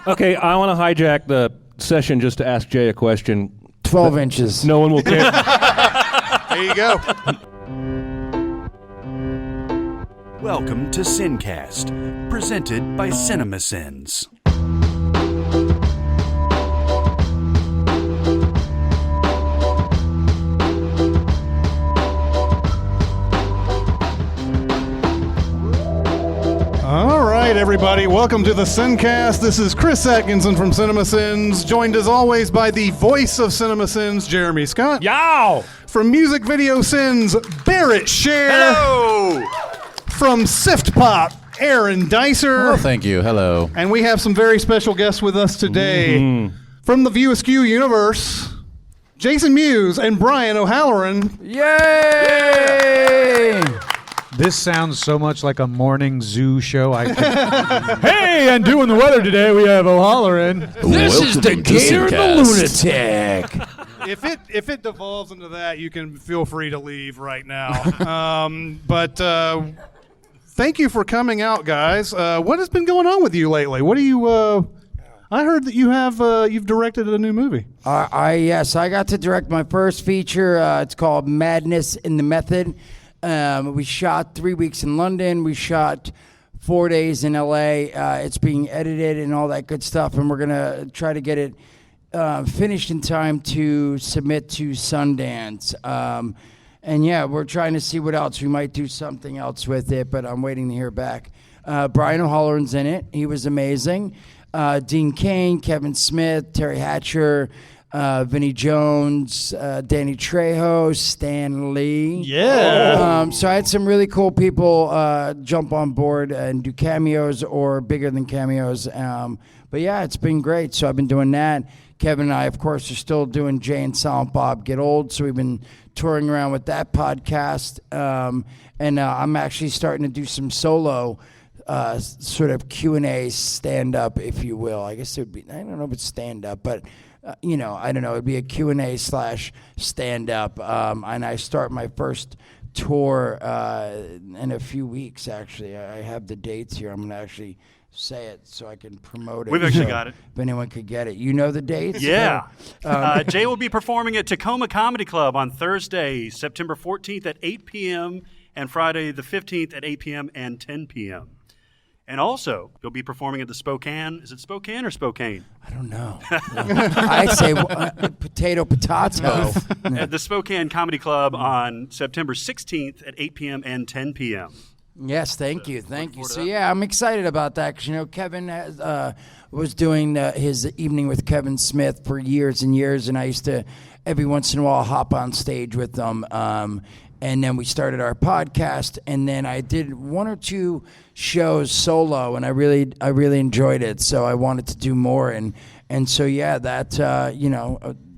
Okay, I want to hijack the session just to ask Jay a question. 12 inches. No one will care. There you go. Welcome to SINCAST, presented by CinemaSins. All right, everybody. Welcome to the SINCAST. This is Chris Atkinson from CinemaSins, joined as always by the voice of CinemaSins, Jeremy Scott. Yow! From Music Video Sins, Barrett Share. Hello! From Sift Pop, Aaron Dicer. Oh, thank you. Hello. And we have some very special guests with us today. From the Askew universe, Jason Mewes and Brian O'Halloran. Yay! This sounds so much like a morning zoo show. Hey, and doing the weather today, we have O'Halloran. This is the Gator and the Lunatic. If it devolves into that, you can feel free to leave right now. But thank you for coming out, guys. What has been going on with you lately? What do you? I heard that you have you've directed a new movie. Yes, I got to direct my first feature. It's called Madness in the Method. We shot 3 weeks in London. We shot 4 days in LA. It's being edited and all that good stuff, and we're gonna try to get it finished in time to submit to Sundance. And yeah, we're trying to see what else. We might do something else with it, but I'm waiting to hear back. Brian O'Halloran's in it. He was amazing. Dean Cain, Kevin Smith, Terry Hatcher, Vinnie Jones, Danny Trejo, Stan Lee. Yeah. So I had some really cool people jump on board and do cameos or bigger than cameos. But yeah, it's been great. So I've been doing that. Kevin and I, of course, are still doing Jay and Silent Bob Get Old. So we've been touring around with that podcast. And I'm actually starting to do some solo sort of Q&A stand-up, if you will. I guess it would be, I don't know if it's stand-up, but I don't know. It'd be a Q&A / stand-up. And I start my first tour in a few weeks, actually. I have the dates here. I'm going to actually say it so I can promote it. We've actually got it. If anyone could get it. You know the dates? Yeah. Jay will be performing at Tacoma Comedy Club on Thursday, September 14th at 8 p.m. and Friday the 15th at 8 p.m. and 10 p.m. And also, you'll be performing at the Spokane. Is it Spokane or Spokane? I don't know. I say potato. At the Spokane Comedy Club on September 16th at 8 p.m. and 10 p.m. Yes, thank you. So yeah, I'm excited about that because Kevin was doing his evening with Kevin Smith for years and years, and I used to every once in a while hop on stage with them. And then we started our podcast, and then I did 1 or 2 shows solo, and I really enjoyed it. So I wanted to do more, and so yeah, that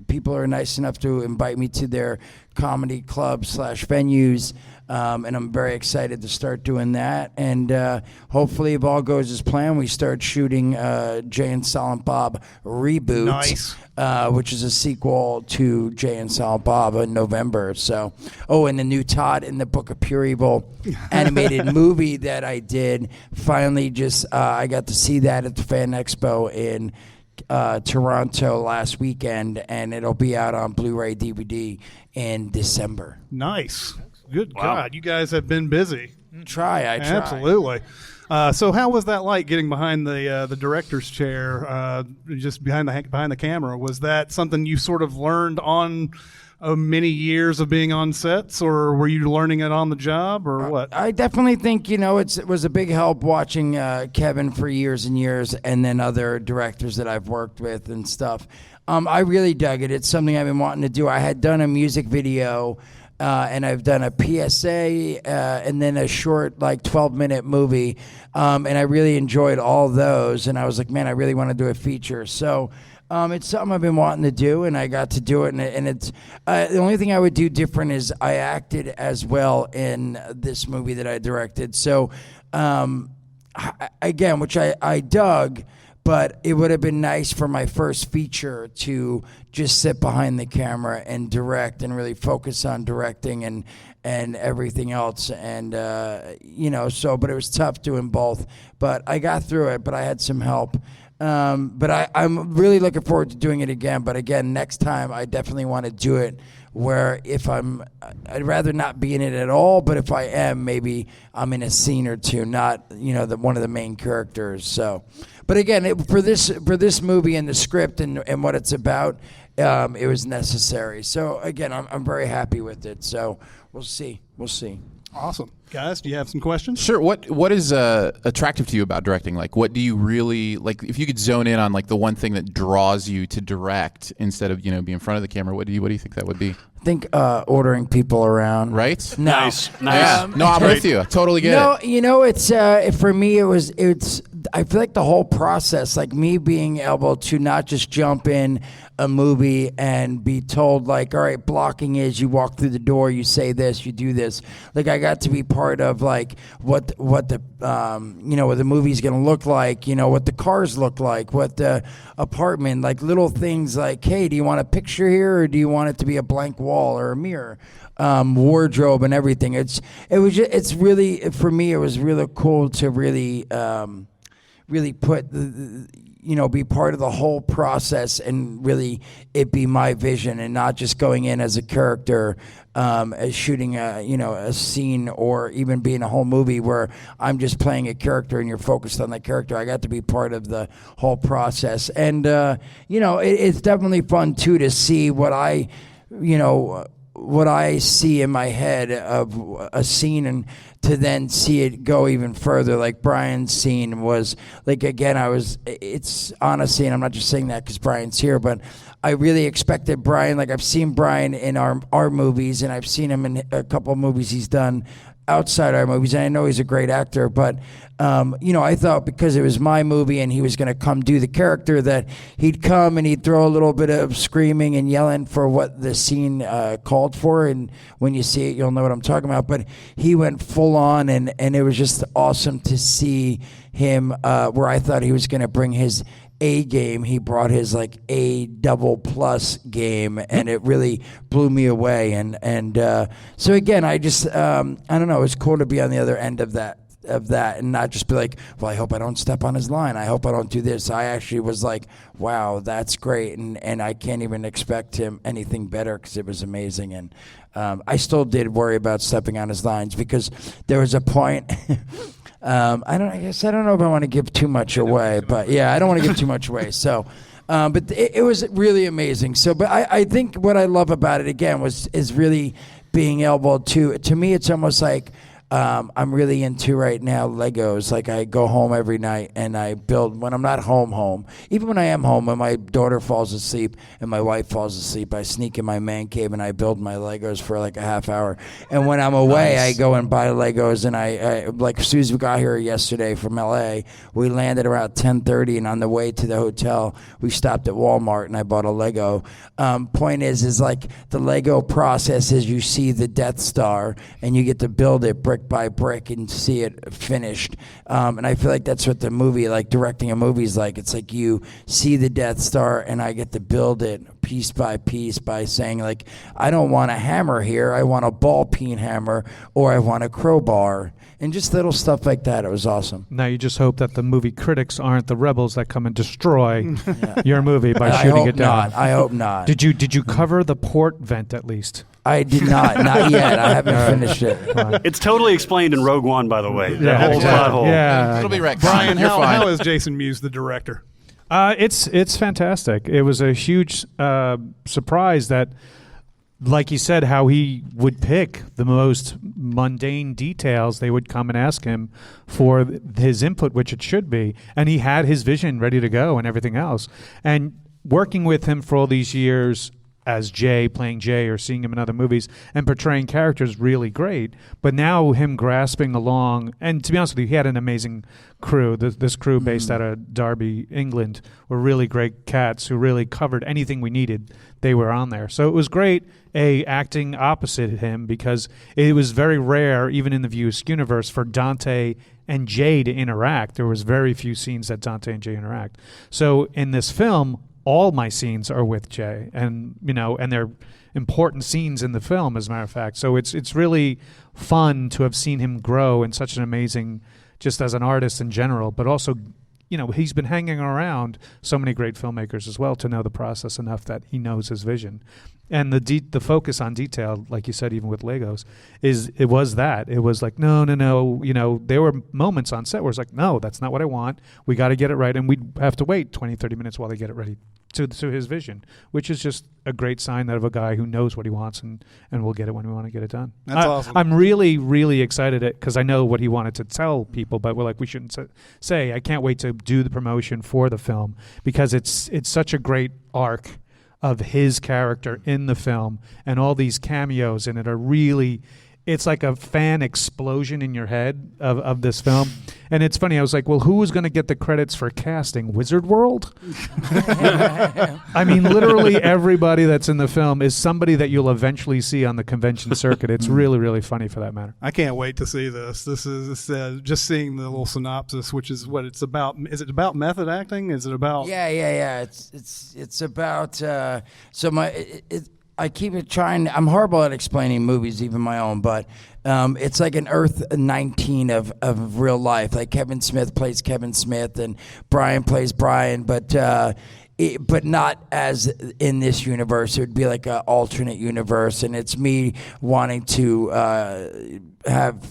people are nice enough to invite me to their comedy clubs / venues. And I'm very excited to start doing that. And hopefully, if all goes as planned, we start shooting Jay and Silent Bob Reboot, Nice. Which is a sequel to Jay and Silent Bob in November. So, and the new Todd in the Book of Pure Evil animated movie that I did, finally I got to see that at the Fan Expo in Toronto last weekend, and it'll be out on Blu-ray DVD in December. Nice. Good Wow. God, you guys have been busy. I try. Absolutely. So how was that like getting behind the director's chair, just behind the camera? Was that something you sort of learned on many years of being on sets, or were you learning it on the job, or what? I definitely think, it was a big help watching Kevin for years and years, and then other directors that I've worked with and stuff. I really dug it. It's something I've been wanting to do. I had done a music video, and I've done a PSA, and then a short, 12-minute movie, and I really enjoyed all those, and I was like, man, I really want to do a feature. So it's something I've been wanting to do, and I got to do it, and it's the only thing I would do different is I acted as well in this movie that I directed. So again, which I dug, but it would have been nice for my first feature to just sit behind the camera and direct and really focus on directing and everything else. And, but it was tough doing both. But I got through it, but I had some help. But I'm really looking forward to doing it again. But again, next time I definitely want to do it where I'd rather not be in it at all. But if I am, maybe I'm in a scene or two, not one of the main characters. So, but again, for this movie and the script and what it's about, it was necessary. So again, I'm very happy with it. So we'll see. Awesome. Guys, do you have some questions? Sure. What is attractive to you about directing? Like, what do you really like? If you could zone in on like the one thing that draws you to direct instead of be in front of the camera, what do you think that would be? I think ordering people around. Right? No. Nice. Yeah. No, I'm with you. I totally get it. It's for me. It's. I feel like the whole process, like me being able to not just jump in a movie and be told like, all right, blocking is you walk through the door, you say this, you do this. Like I got to be part of like what the what the movie's gonna look like, what the cars look like, what the apartment, like little things like, hey, do you want a picture here or do you want it to be a blank wall or a mirror? Wardrobe and everything. It's really, for me, it was really cool to really put be part of the whole process and really it be my vision and not just going in as a character, as shooting a scene or even being a whole movie where I'm just playing a character and you're focused on that character. I got to be part of the whole process. And, it's definitely fun too to see what I see in my head of a scene and to then see it go even further. Like Brian's scene was like, again, it's honestly, and I'm not just saying that because Brian's here, but I really expected Brian, like I've seen Brian in our movies and I've seen him in a couple of movies he's done outside our movies, and I know he's a great actor, but I thought because it was my movie and he was going to come do the character that he'd come and he'd throw a little bit of screaming and yelling for what the scene called for, and when you see it you'll know what I'm talking about. But he went full on and it was just awesome to see him where I thought he was going to bring his A game, he brought his like A double plus game, and it really blew me away. And so again, I just I don't know, it's cool to be on the other end of that and not just be like, well, I hope I don't step on his line, I hope I don't do this. I actually was like, wow, that's great, and I can't even expect him anything better because it was amazing. And I still did worry about stepping on his lines because there was a point I don't know if I want to give too much away, but yeah, I don't want to give too much away. So, but it was really amazing. So, but I think what I love about it again is really being able to me, it's almost like I'm really into right now Legos. Like I go home every night and I build when I'm not home. Even when I am home, when my daughter falls asleep and my wife falls asleep, I sneak in my man cave and I build my Legos for like a half hour. And when I'm away, I go and buy Legos. And I like as soon as we got here yesterday from LA, we landed around 10:30, and on the way to the hotel, we stopped at Walmart and I bought a Lego. Point is like the Lego process is you see the Death Star and you get to build it brick by brick and see it finished. And I feel like that's what the movie, like directing a movie is like. It's like you see the Death Star and I get to build it piece by piece by saying like, I don't want a hammer here, I want a ball peen hammer, or I want a crowbar. And just little stuff like that. It was awesome. Now you just hope that the movie critics aren't the rebels that come and destroy your movie by shooting it down. I hope not. Did you cover the port vent at least? I did not yet. I haven't finished it. It's totally explained in Rogue One, by the way. Yeah, That whole plot hole. Yeah. It'll be right. Brian, You're fine. how is Jason Mewes the director? It's fantastic. It was a huge surprise that, like you said, how he would pick the most mundane details. They would come and ask him for his input, which it should be. And he had his vision ready to go and everything else. And working with him for all these years as Jay, playing Jay, or seeing him in other movies and portraying characters, really great. But now him grasping along, and to be honest with you, he had an amazing crew. This crew based out of Derby, England, were really great cats who really covered anything we needed. They were on there. So it was great, acting opposite him, because it was very rare, even in the Views universe, for Dante and Jay to interact. There was very few scenes that Dante and Jay interact. So in this film, all my scenes are with Jay, and and they're important scenes in the film, as a matter of fact. So it's really fun to have seen him grow in such an amazing, just as an artist in general, but also he's been hanging around so many great filmmakers as well to know the process enough that he knows his vision. And the focus on detail, like you said, even with Legos, it was like, no. There were moments on set where it's like, no, that's not what I want. We got to get it right. And we'd have to wait 20, 30 minutes while they get it ready to his vision, which is just a great sign of a guy who knows what he wants and will get it when we want to get it done. That's awesome. I'm really, really excited because I know what he wanted to tell people, but we shouldn't say, I can't wait to do the promotion for the film because it's such a great arc of his character in the film, and all these cameos in it are really, it's like a fan explosion in your head of this film. And it's funny, I was like, well, who was going to get the credits for casting? Wizard World? I mean, literally everybody that's in the film is somebody that you'll eventually see on the convention circuit. It's really, really funny for that matter. I can't wait to see this. This is just seeing the little synopsis, which is what it's about. Is it about method acting? Is it about? Yeah. It's about I keep it trying. I'm horrible at explaining movies, even my own, but it's like an Earth 19 of real life. Like Kevin Smith plays Kevin Smith, and Brian plays Brian, but not as in this universe. It would be like an alternate universe, and it's me wanting to have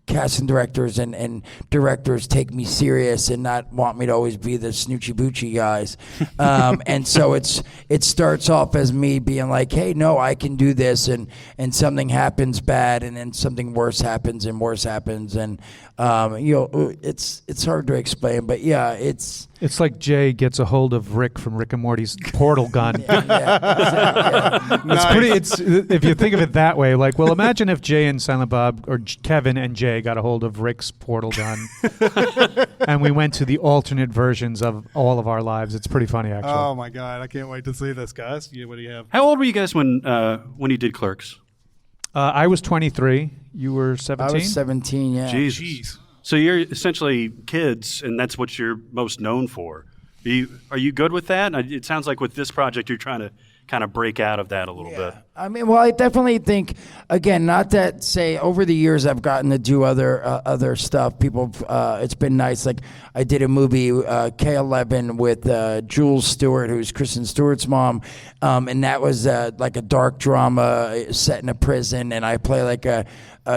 casting directors and directors take me serious and not want me to always be the snoochie boochie guys. And so it starts off as me being like, hey, no, I can do this, and something happens bad, and then something worse happens and it's hard to explain, but yeah, it's like Jay gets a hold of Rick from Rick and Morty's portal gun. It's if you think of it that way, like, well, imagine if Jay and Silent Bob or Kevin and Jay got a hold of Rick's portal gun, and we went to the alternate versions of all of our lives. It's pretty funny, actually. Oh my God, I can't wait to see this, guys. What do you have? How old were you guys when you did Clerks? I was 23. You were 17? I was 17, yeah. Jeez. So you're essentially kids, and that's what you're most known for. Are you good with that? It sounds like with this project, you're trying to kind of break out of that a little bit. I mean, well, I definitely think, again, not that say over the years I've gotten to do other stuff. People, it's been nice. Like I did a movie, K11, with Jules Stewart, who's Kristen Stewart's mom, and that was like a dark drama set in a prison, and I play like a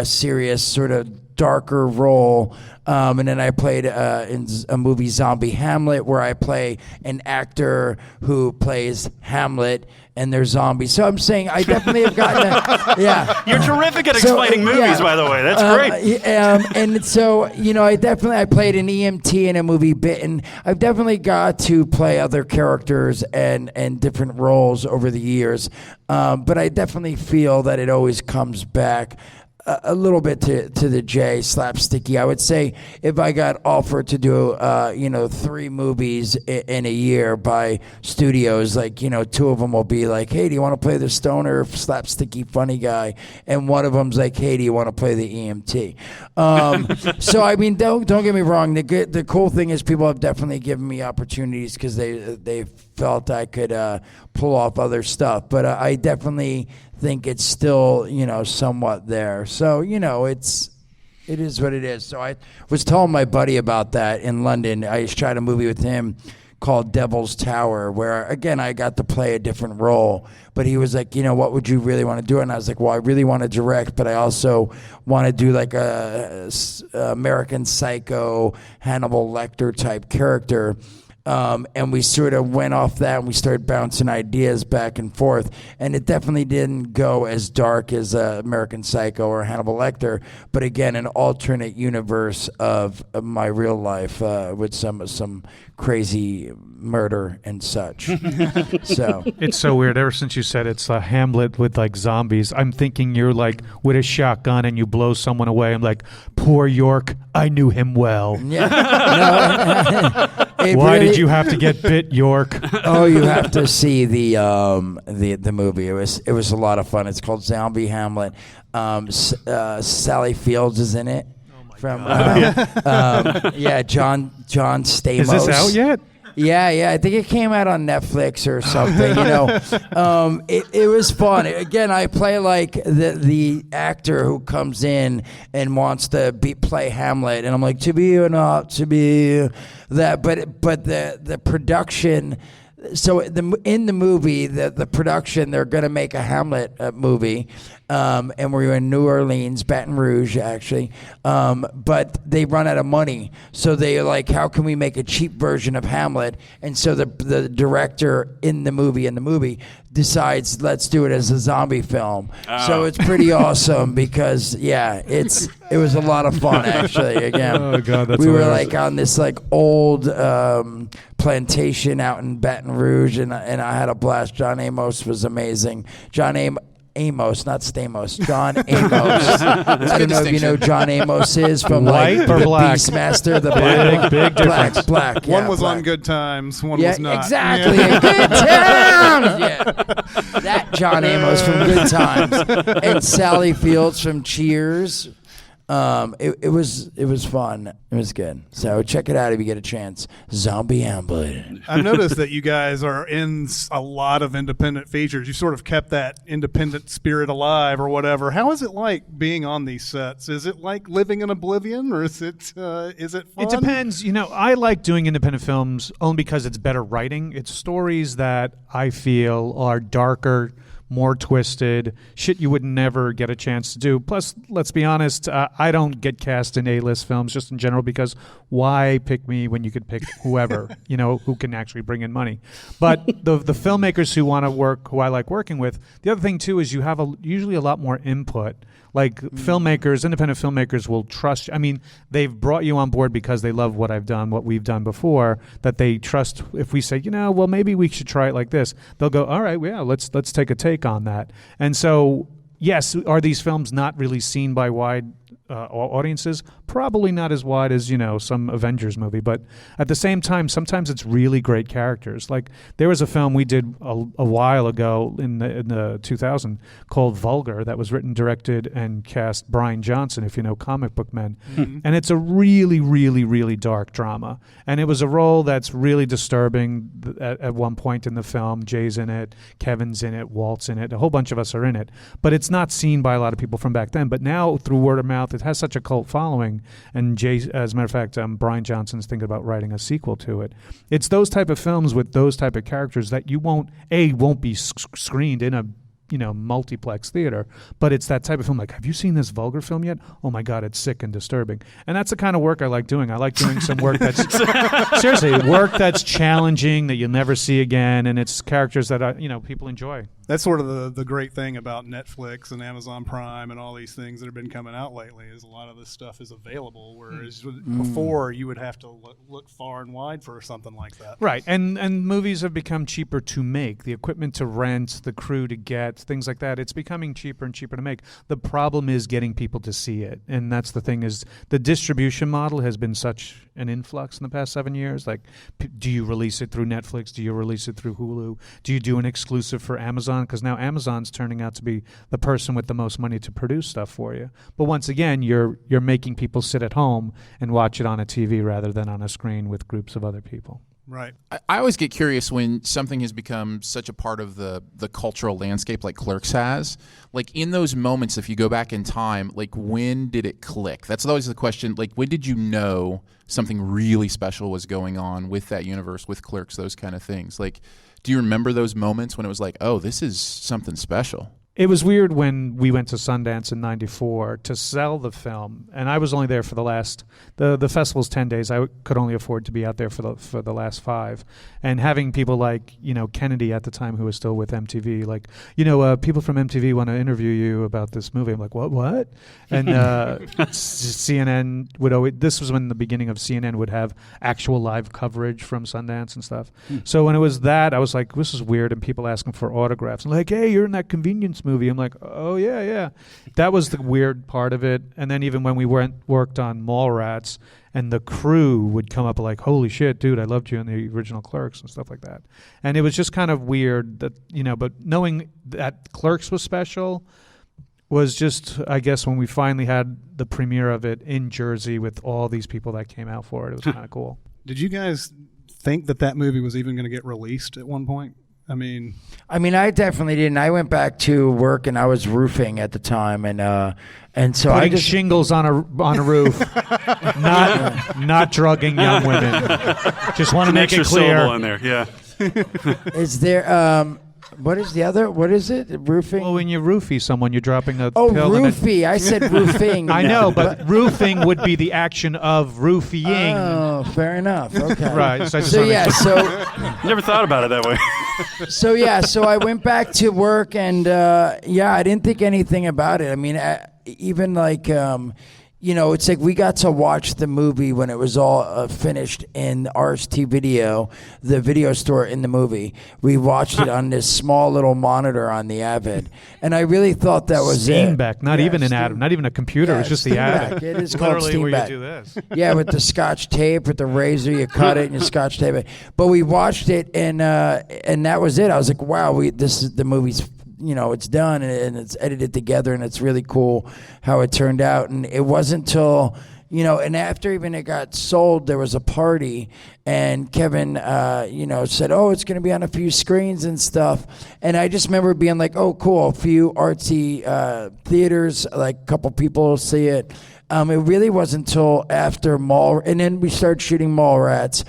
serious sort of darker role, and then I played in a movie, Zombie Hamlet, where I play an actor who plays Hamlet, and they're zombies. So I'm saying I definitely have gotten yeah. You're terrific at explaining movies, by the way. That's great. And so, I played an EMT in a movie Bitten. I've definitely got to play other characters and different roles over the years, but I definitely feel that it always comes back a little bit to the J slapsticky. I would say if I got offered to do 3 movies in a year by studios, like 2 of them will be like, hey, do you want to play the stoner slapsticky funny guy, and one of them's like, hey, do you want to play the EMT? So I mean, don't get me wrong. The cool thing is people have definitely given me opportunities because they felt I could pull off other stuff, but I definitely think it's still somewhat there. So it is what it is. So I was telling my buddy about that in London. I shot a movie with him called Devil's Tower, where again I got to play a different role, but he was like, what would you really want to do? And I was like, well, I really want to direct, but I also want to do like a American Psycho Hannibal Lecter type character. And we sort of went off that, and we started bouncing ideas back and forth. And it definitely didn't go as dark as American Psycho or Hannibal Lecter, but again, an alternate universe of my real life with some crazy murder and such. So it's so weird. Ever since you said it's a Hamlet with like zombies, I'm thinking you're like with a shotgun and you blow someone away. I'm like, poor York, I knew him well. Yeah. Why did you have to get bit, York? Oh, you have to see the movie. It was a lot of fun. It's called Zombie Hamlet. Sally Fields is in it. John Stamos. Is this out yet? Yeah. I think it came out on Netflix or something. It was fun. Again, I play like the actor who comes in and wants to play Hamlet, and I'm like, to be or not to be that. But the production. So in the movie, the production, they're going to make a Hamlet movie, and we're in New Orleans, Baton Rouge, actually. But they run out of money, so they're like, how can we make a cheap version of Hamlet? And so the director in the movie decides, let's do it as a zombie film. Oh. So it's pretty awesome because it was a lot of fun actually. Again, oh God, that's we were hilarious. like on this like old plantation out in Baton Rouge, and I had a blast. John Amos was amazing. Amos, not Stamos. John Amos. I don't know if you know who John Amos is from White like or the black? Beastmaster, the Big difference. black. One yeah, was black. on Good Times, one Yeah, was not. exactly. Yeah. Good Times. Yeah, that John Amos from Good Times, and Sally Fields from Cheers. It was fun. It was good. So check it out if you get a chance. Zombie Hamlet. I've noticed that you guys are in a lot of independent features. You sort of kept that independent spirit alive or whatever. How is it like being on these sets? Is it like living in Oblivion, or is it fun? It depends. I like doing independent films only because it's better writing. It's stories that I feel are darker, more twisted, shit you would never get a chance to do. Plus, let's be honest, I don't get cast in A-list films just in general because why pick me when you could pick whoever, who can actually bring in money. But the filmmakers who want to work, who I like working with, the other thing too is you have usually a lot more input. Like filmmakers, independent filmmakers will trust you. I mean, they've brought you on board because they love what I've done, what we've done before, that they trust. If we say, well, maybe we should try it like this, they'll go, all right, yeah, let's take a take on that. And so, yes, are these films not really seen by wide audiences? Probably not as wide as some Avengers movie, but at the same time, sometimes it's really great characters. Like there was a film we did a while ago in the 2000 called Vulgar that was written, directed, and cast Bryan Johnson, if you know Comic Book Men, and it's a really, really, really dark drama, and it was a role that's really disturbing. At one point in the film, Jay's in it, Kevin's in it, Walt's in it, a whole bunch of us are in it, but it's not seen by a lot of people from back then. But now through word of mouth, it has such a cult following, and as a matter of fact, Bryan Johnson's thinking about writing a sequel to it. It's those type of films with those type of characters that you won't be screened in a multiplex theater, but it's that type of film like, have you seen this Vulgar film yet? Oh my God, it's sick and disturbing. And that's the kind of work I like doing. I like doing some work that's seriously work that's challenging, that you'll never see again, and it's characters that people enjoy. That's sort of the great thing about Netflix and Amazon Prime and all these things that have been coming out lately, is a lot of this stuff is available, whereas before you would have to look far and wide for something like that. Right, and movies have become cheaper to make. The equipment to rent, the crew to get, things like that, it's becoming cheaper and cheaper to make. The problem is getting people to see it, and that's the thing, is the distribution model has been such an influx in the past 7 years. Like, do you release it through Netflix? Do you release it through Hulu? Do you do an exclusive for Amazon? Because now Amazon's turning out to be the person with the most money to produce stuff for you. But once again, you're making people sit at home and watch it on a TV rather than on a screen with groups of other people. Right. I always get curious when something has become such a part of the cultural landscape like Clerks has. Like in those moments, if you go back in time, like when did it click? That's always the question. Like when did you know something really special was going on with that universe, with Clerks, those kind of things? Like, do you remember those moments when it was like, oh, this is something special? It was weird when we went to Sundance in '94 to sell the film, and I was only there for the festival's 10 days. I could only afford to be out there for the last 5, and having people like Kennedy at the time, who was still with MTV, like people from MTV want to interview you about this movie. I'm like, what? And CNN would always. This was when the beginning of CNN would have actual live coverage from Sundance and stuff. So when it was that, I was like, this is weird, and people asking for autographs and like, hey, you're in that Convenience movie. I'm like, oh yeah. That was the weird part of it. And then even when we worked on Mallrats, and the crew would come up like, holy shit, dude, I loved you in the original Clerks and stuff like that. And it was just kind of weird that, but knowing that Clerks was special was just, I guess, when we finally had the premiere of it in Jersey with all these people that came out for it, it was kind of cool. Did you guys think that movie was even going to get released at one point? I mean, I definitely didn't. I went back to work and I was roofing at the time, and so I Putting just shingles on a roof, not drugging young women. Just want to make Extra it clear. syllable in there. Yeah. is there. What is the other? What is it? Roofing? Well, when you roofie someone, you're dropping a Oh, pill. And roofie. I said roofing. I know, but roofing would be the action of roofying. Oh, fair enough. Okay. Right. So, I just So wanna make yeah, sure. Never thought about it that way. so I went back to work, and I didn't think anything about it. I mean, even like it's like we got to watch the movie when it was all finished in RST Video, the video store in the movie. We watched it on this small little monitor on the Avid, and I really thought that was it. Steamback, not even an Avid, not even a computer. Yeah, it's just the Steamback. Avid. It is called Literally where you Steamback. do this. Yeah, with the Scotch tape, with the razor, you cut it and you Scotch tape it. But we watched it, and that was it. I was like, wow, this is the movie's. It's done and it's edited together, and it's really cool how it turned out. And it wasn't till and after even it got sold, there was a party, and Kevin said, oh, it's going to be on a few screens and stuff. And I just remember being like, oh, cool, a few artsy theaters, like a couple people will see it. It really wasn't until after and then we started shooting Mallrats.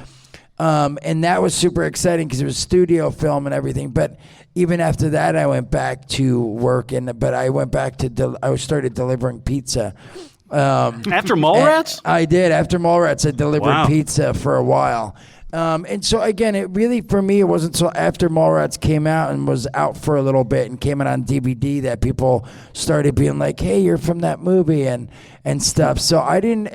And that was super exciting because it was studio film and everything. But even after that, I went back to work, but I went back to I started delivering pizza. After Mallrats? I did. After Mallrats, I delivered Wow. pizza for a while. And so again, it really, for me, it wasn't until after Mallrats came out and was out for a little bit and came out on DVD that people started being like, hey, you're from that movie and stuff. So I didn't,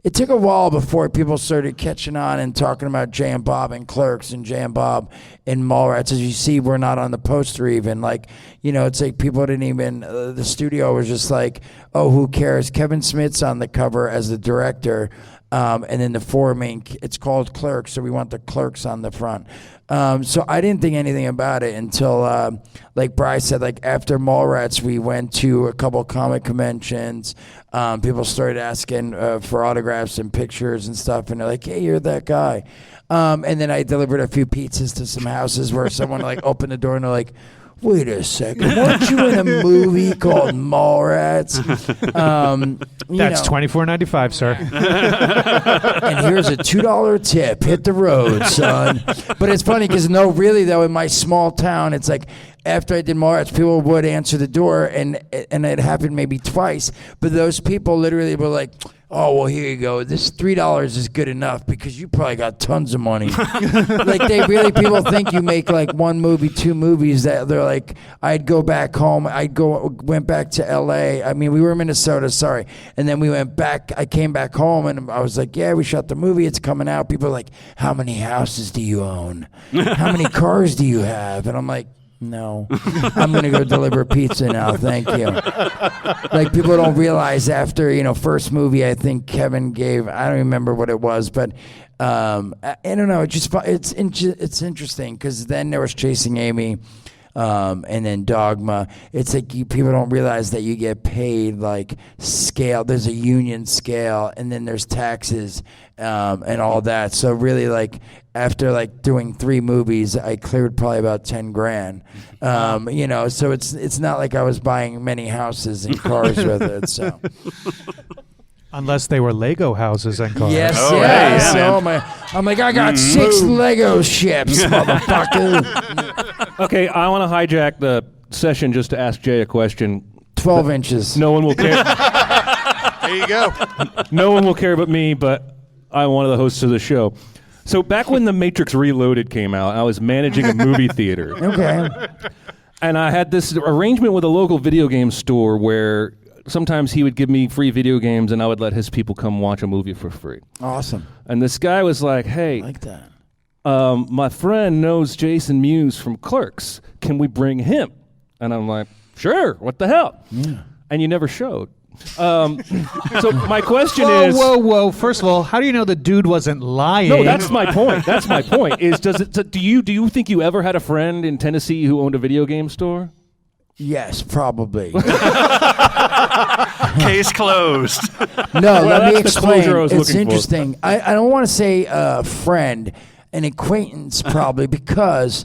it took a while before people started catching on and talking about Jay and Bob and Clerks and Jay and Bob in Mallrats. As you see, we're not on the poster even. Like, it's like people didn't even, the studio was just like, oh, who cares? Kevin Smith's on the cover as the director. And then the four main, it's called Clerks, so we want the Clerks on the front. So I didn't think anything about it until, like Bryce said, like after Mallrats, we went to a couple comic conventions. People started asking for autographs and pictures and stuff, and they're like, hey, you're that guy. And then I delivered a few pizzas to some houses where someone like opened the door and they're like, wait a second, weren't you in a movie called Mallrats? That's $24.95, sir. And here's a $2 tip. Hit the road, son. But it's funny because really though, in my small town, it's like after I did Mallrats, people would answer the door, and it happened maybe twice. But those people literally were like, oh, well, here you go. This $3 is good enough because you probably got tons of money. Like people think you make like one movie, two movies. That they're like, I'd go back home. Went back to L.A. I mean, we were in Minnesota, sorry. And then we went back. I came back home and I was like, yeah, we shot the movie. It's coming out. People are like, how many houses do you own? How many cars do you have? And I'm like, no, I'm going to go deliver pizza now. Thank you. Like people don't realize after, first movie, I think Kevin gave, I don't remember what it was, but I don't know. It's interesting because then there was Chasing Amy. And then Dogma. It's like people don't realize that you get paid like scale. There's a union scale, and then there's taxes and all that. So really, like after like doing 3 movies, I cleared probably about $10,000. So it's not like I was buying many houses and cars with it. So. Unless they were Lego houses and cars. Yes, Oh, yes. hey, yeah, So I'm like, I got 6 Lego ships, motherfucker. Okay, I want to hijack the session just to ask Jay a question. 12 inches. No one will care. There you go. No one will care but me, but I'm one of the hosts of the show. So back when The Matrix Reloaded came out, I was managing a movie theater. Okay. And I had this arrangement with a local video game store where sometimes he would give me free video games and I would let his people come watch a movie for free. Awesome. And this guy was like, hey, I like that. my friend knows Jason Mewes from Clerks. Can we bring him? And I'm like, sure, what the hell? Yeah. And you never showed. So my question is... Whoa. First of all, how do you know the dude wasn't lying? No, that's my point. That's my point. Do you think you ever had a friend in Tennessee who owned a video game store? Yes, probably. Case closed. No, let me that's the closure I explain. was It's looking for. interesting. I don't want to say friend, an acquaintance probably, because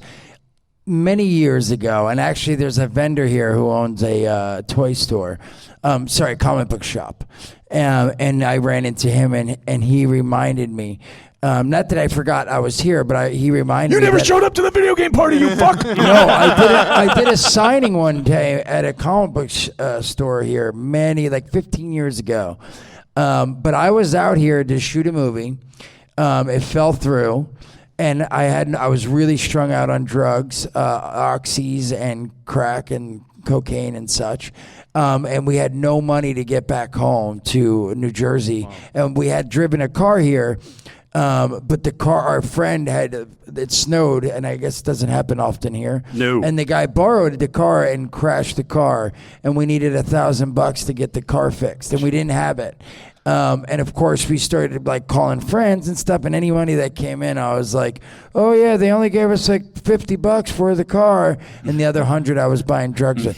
many years ago, and actually there's a vendor here who owns a toy store, comic book shop, and I ran into him, and he reminded me. Not that I forgot I was here, but he reminded me. You never that- showed up to the video game party, you fuck. No, I did a signing one day at a comic book store here, like 15 years ago. But I was out here to shoot a movie. It fell through, and I was really strung out on drugs, oxys and crack and cocaine and such. And we had no money to get back home to New Jersey, and we had driven a car here. But the car, our friend it snowed, and I guess it doesn't happen often here. No. And the guy borrowed the car and crashed the car, and we needed $1,000 to get the car fixed, and we didn't have it. And of course, we started like calling friends and stuff, and any money that came in, I was like, "Oh yeah, they only gave us like $50 for the car, and the other $100 I was buying drugs with."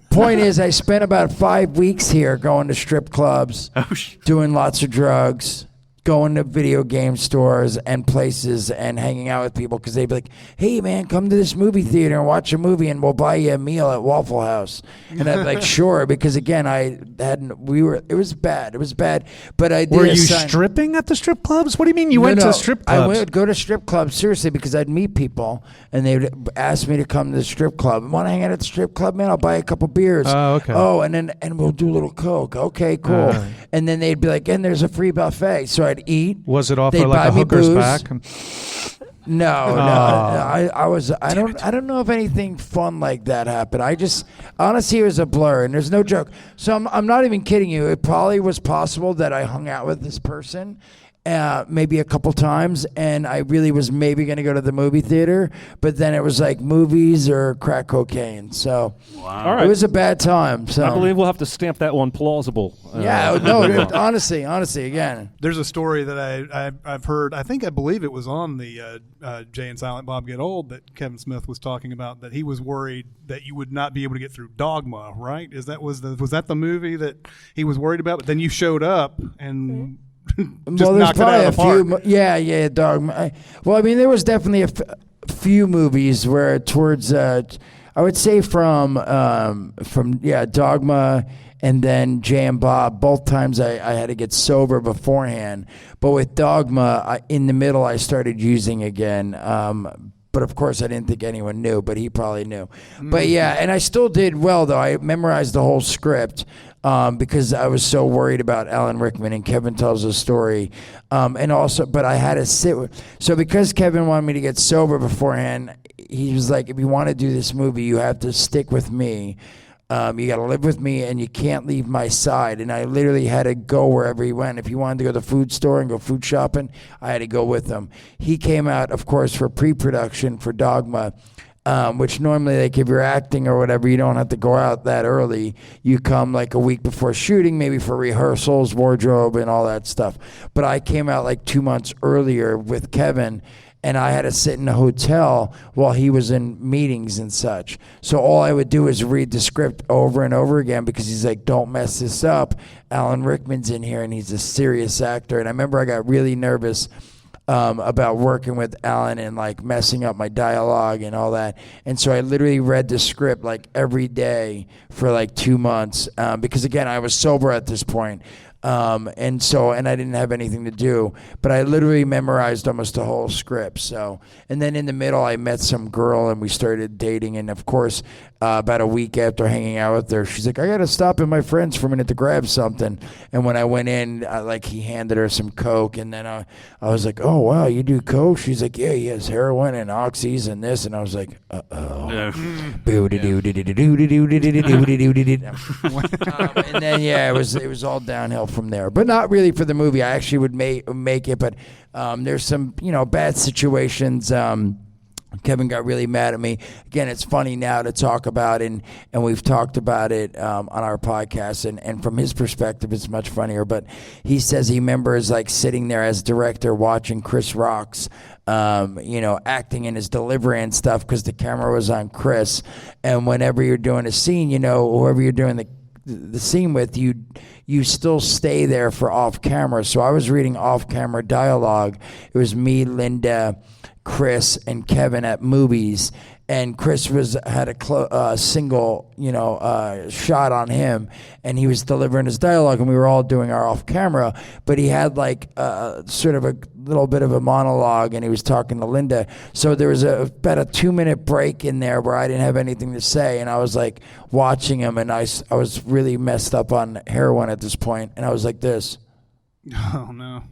Point is, I spent about 5 weeks here going to strip clubs, doing lots of drugs, going to video game stores and places and hanging out with people, because they'd be like, "Hey man, come to this movie theater and watch a movie and we'll buy you a meal at Waffle House." And I'd be like, "Sure," because again, it was bad, but I did. Were you stripping at the strip clubs? What do you mean you went to strip clubs? I would go to strip clubs, seriously, because I'd meet people and they would ask me to come to the strip club. "Want to hang out at the strip club, man? I'll buy you a couple beers." Oh, okay. Oh, and we'll do a little coke. Okay, cool. And then they'd be like, "And there's a free buffet." So I'd eat. Was it off They'd of like buy a me hooker's booze. back? No. I don't know if anything fun like that happened. I just, honestly, it was a blur, and there's no joke. So I'm not even kidding you. It probably was possible that I hung out with this person maybe a couple times, and I really was maybe going to go to the movie theater, but then it was like movies or crack cocaine. So All right. it was a bad time. So I believe we'll have to stamp that one plausible. Yeah, no, dude, honestly, again. There's a story that I've heard. I believe it was on the Jay and Silent Bob Get Old that Kevin Smith was talking about, that he was worried that you would not be able to get through Dogma. Right? Was that the movie that he was worried about? But then you showed up and just knocked it out of the park. Yeah, Dogma. There was definitely a few movies where towards I would say from Dogma. And then Jay and Bob, both times I had to get sober beforehand. But with Dogma, in the middle, I started using again. But of course, I didn't think anyone knew, but he probably knew. But yeah, and I still did well, though. I memorized the whole script because I was so worried about Alan Rickman, and Kevin tells a story. And also, but I had to sit with. So because Kevin wanted me to get sober beforehand, he was like, "If you want to do this movie, you have to stick with me. You got to live with me, and you can't leave my side." And I literally had to go wherever he went. If he wanted to go to the food store and go food shopping, I had to go with him. He came out, of course, for pre-production for Dogma, which normally, like if you're acting or whatever, you don't have to go out that early. You come like a week before shooting, maybe for rehearsals, wardrobe, and all that stuff. But I came out like 2 months earlier with Kevin, and I had to sit in a hotel while he was in meetings and such. So all I would do is read the script over and over again, because he's like, "Don't mess this up. Alan Rickman's in here, and he's a serious actor." And I remember I got really nervous about working with Alan and like messing up my dialogue and all that. And so I literally read the script like every day for like 2 months because, again, I was sober at this point. And I didn't have anything to do, but I literally memorized almost the whole script. So, and then in the middle, I met some girl and we started dating. And of course, about a week after hanging out with her, she's like, "I got to stop at my friend's for a minute to grab something." And when I went in, he handed her some coke, and then I was like, "Oh wow, you do coke?" She's like, "Yeah, he has heroin and oxys and this," and I was like, "Uh-oh." And then it was all downhill from there, but not really for the movie. I actually would make it, but there's some bad situations. Kevin got really mad at me. Again, it's funny now to talk about, and we've talked about it on our podcast, and from his perspective, it's much funnier. But he says he remembers like sitting there as director watching Chris Rock's, acting in his delivery and stuff, because the camera was on Chris. And whenever you're doing a scene, whoever you're doing the scene with, you still stay there for off camera. So I was reading off camera dialogue. It was me, Linda, Chris, and Kevin at movies. And Chris had a single, shot on him, and he was delivering his dialogue, and we were all doing our off camera. But he had like sort of a little bit of a monologue, and he was talking to Linda. So there was about a 2-minute break in there where I didn't have anything to say, and I was like watching him, and I was really messed up on heroin at this point, and I was like this. Oh no.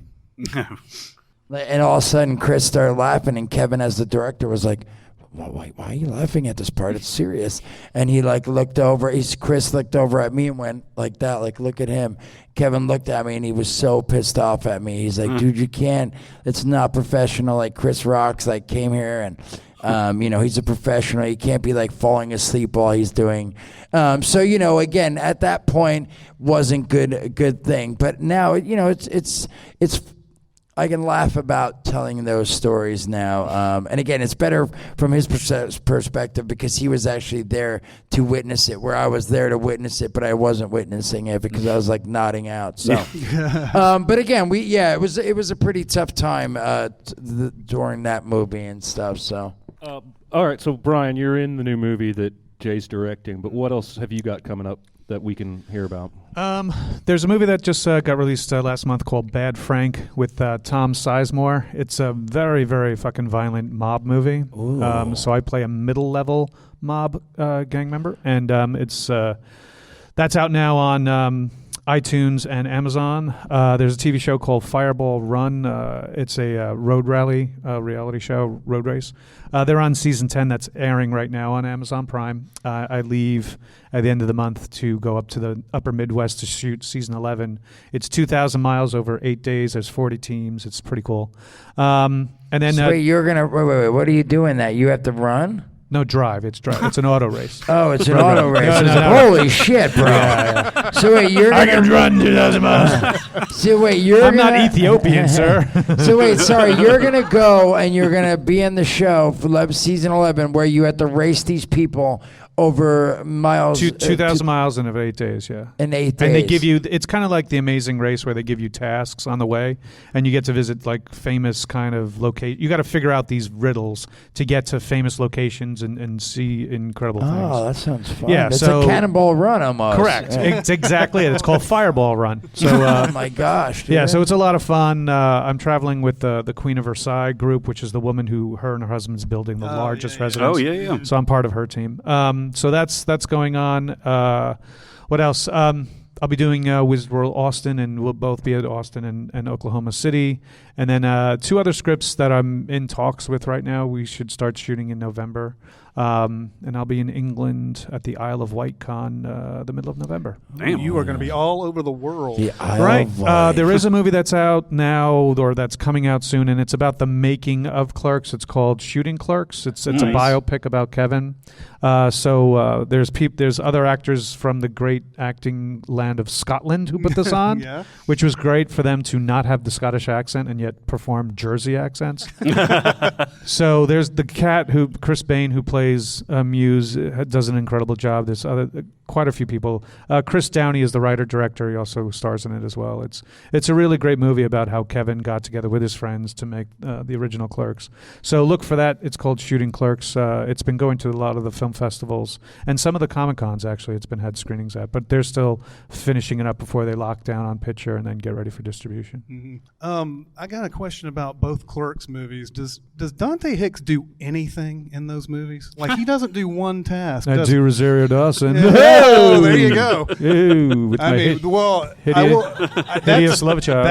And all of a sudden, Chris started laughing, and Kevin, as the director, was like, why are you laughing at this part? It's serious. And he looked over. Chris looked over at me and went like that, like, look at him. Kevin looked at me and he was so pissed off at me. He's like, dude, you can't. It's not professional. Like, Chris Rock's came here and he's a professional. He can't be falling asleep while he's doing. So again, at that point, wasn't a good thing. But now it's. I can laugh about telling those stories now. And again, it's better from his perspective because he was actually there to witness it, where I was there to witness it, but I wasn't witnessing it because I was nodding out. So, but again, it was a pretty tough time during that movie and stuff. So, all right. So Brian, you're in the new movie that Jay's directing, but what else have you got coming up that we can hear about? There's a movie that just got released last month called Bad Frank with Tom Sizemore. It's a very, very fucking violent mob movie. So I play a middle-level mob gang member, and that's out now on iTunes and Amazon. There's a TV show called Fireball Run. It's a road rally reality show, road race. They're on season 10. That's airing right now on Amazon Prime. I leave at the end of the month to go up to the upper Midwest to shoot season 11. It's 2,000 miles over 8 days. There's 40 teams. It's pretty cool. And then wait, you're gonna wait. What are you doing? That you have to run? No, drive. It's drive. It's an auto race. Oh, it's an auto race. Holy shit, bro. Yeah. So wait, I can run 2,000 miles. So wait, I'm not Ethiopian, sir. So wait, sorry, you're going to go and you're going to be in the show for season 11 where you have to race these people over miles. 2,000 miles in 8 days, yeah. In 8 days. And they give you, it's kind of like The Amazing Race where they give you tasks on the way, and you get to visit famous kind of location. You got to figure out these riddles to get to famous locations and see incredible things. Oh, that sounds fun. Yeah, it's a Cannonball Run almost. Correct. It's exactly it. It's called Fireball Run. So, oh my gosh. Dude. Yeah, so it's a lot of fun. I'm traveling with the Queen of Versailles group, which is the woman who her and her husband's building the largest residence. Oh, yeah. So I'm part of her team. So that's going on. What else? I'll be doing Wizard World Austin, and we'll both be at Austin and Oklahoma City. And then 2 other scripts that I'm in talks with right now. We should start shooting in November. And I'll be in England at the Isle of Wight Con the middle of November. Damn. You are going to be all over the world. The Isle Right. of Wight. There is a movie that's out now, or that's coming out soon, and it's about the making of Clerks. It's called Shooting Clerks. It's a biopic about Kevin. So there's other actors from the great acting land of Scotland who put this on, Yeah. which was great for them to not have the Scottish accent and yet perform Jersey accents. So there's the cat Chris Bain, who plays Mewes, does an incredible job. There's quite a few people. Chris Downey is the writer-director. He also stars in it as well. It's a really great movie about how Kevin got together with his friends to make the original Clerks. So look for that. It's called Shooting Clerks. It's been going to a lot of the film festivals and some of the Comic-Cons, actually. It's been had screenings at, but they're still finishing it up before they lock down on picture and then get ready for distribution. Mm-hmm. I got a question about both Clerks movies. Does Dante Hicks do anything in those movies? He doesn't do one task. I do Rosario Dawson. Oh, there you go. Ooh, with hideous love child.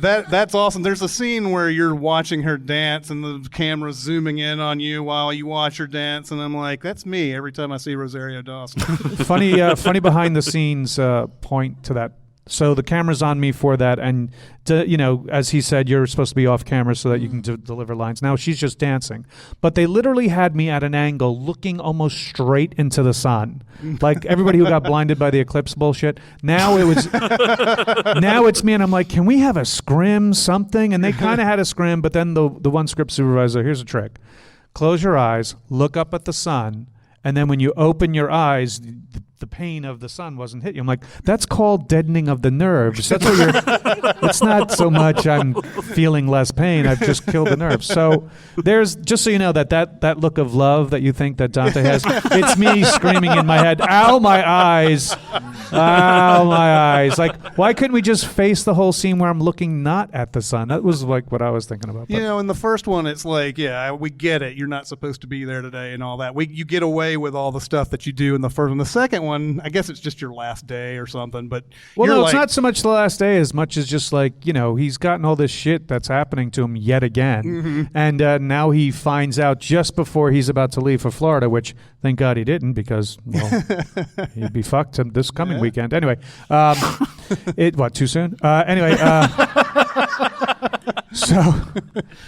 That's awesome. There's a scene where you're watching her dance and the camera's zooming in on you while you watch her dance, and I'm like, that's me every time I see Rosario Dawson. funny behind the scenes point to that. So the camera's on me for that, and as he said, you're supposed to be off camera so that you can deliver lines. Now she's just dancing, but they literally had me at an angle, looking almost straight into the sun, like everybody who got blinded by the eclipse bullshit. Now it's me, and I'm like, can we have a scrim, something? And they kind of had a scrim, but then the one script supervisor, here's a trick: close your eyes, look up at the sun, and then when you open your eyes, the pain of the sun wasn't hit you. I'm like, that's called deadening of the nerves. That's what you're. It's not so much I'm feeling less pain. I've just killed the nerves. So there's, just so you know, that look of love that you think that Dante has, it's me screaming in my head, ow, my eyes. Ow, my eyes. Like, why couldn't we just face the whole scene where I'm looking not at the sun? That was like what I was thinking about. You know, in the first one, it's like, yeah, we get it. You're not supposed to be there today and all that. You get away with all the stuff that you do in the first one. The second one, I guess it's just your last day or something. But it's not so much the last day as much as just like, you know, he's gotten all this shit that's happening to him yet again. And now he finds out just before he's about to leave for Florida, which thank God he didn't, because, well, he'd be fucked this coming weekend. Anyway, too soon? Anyway,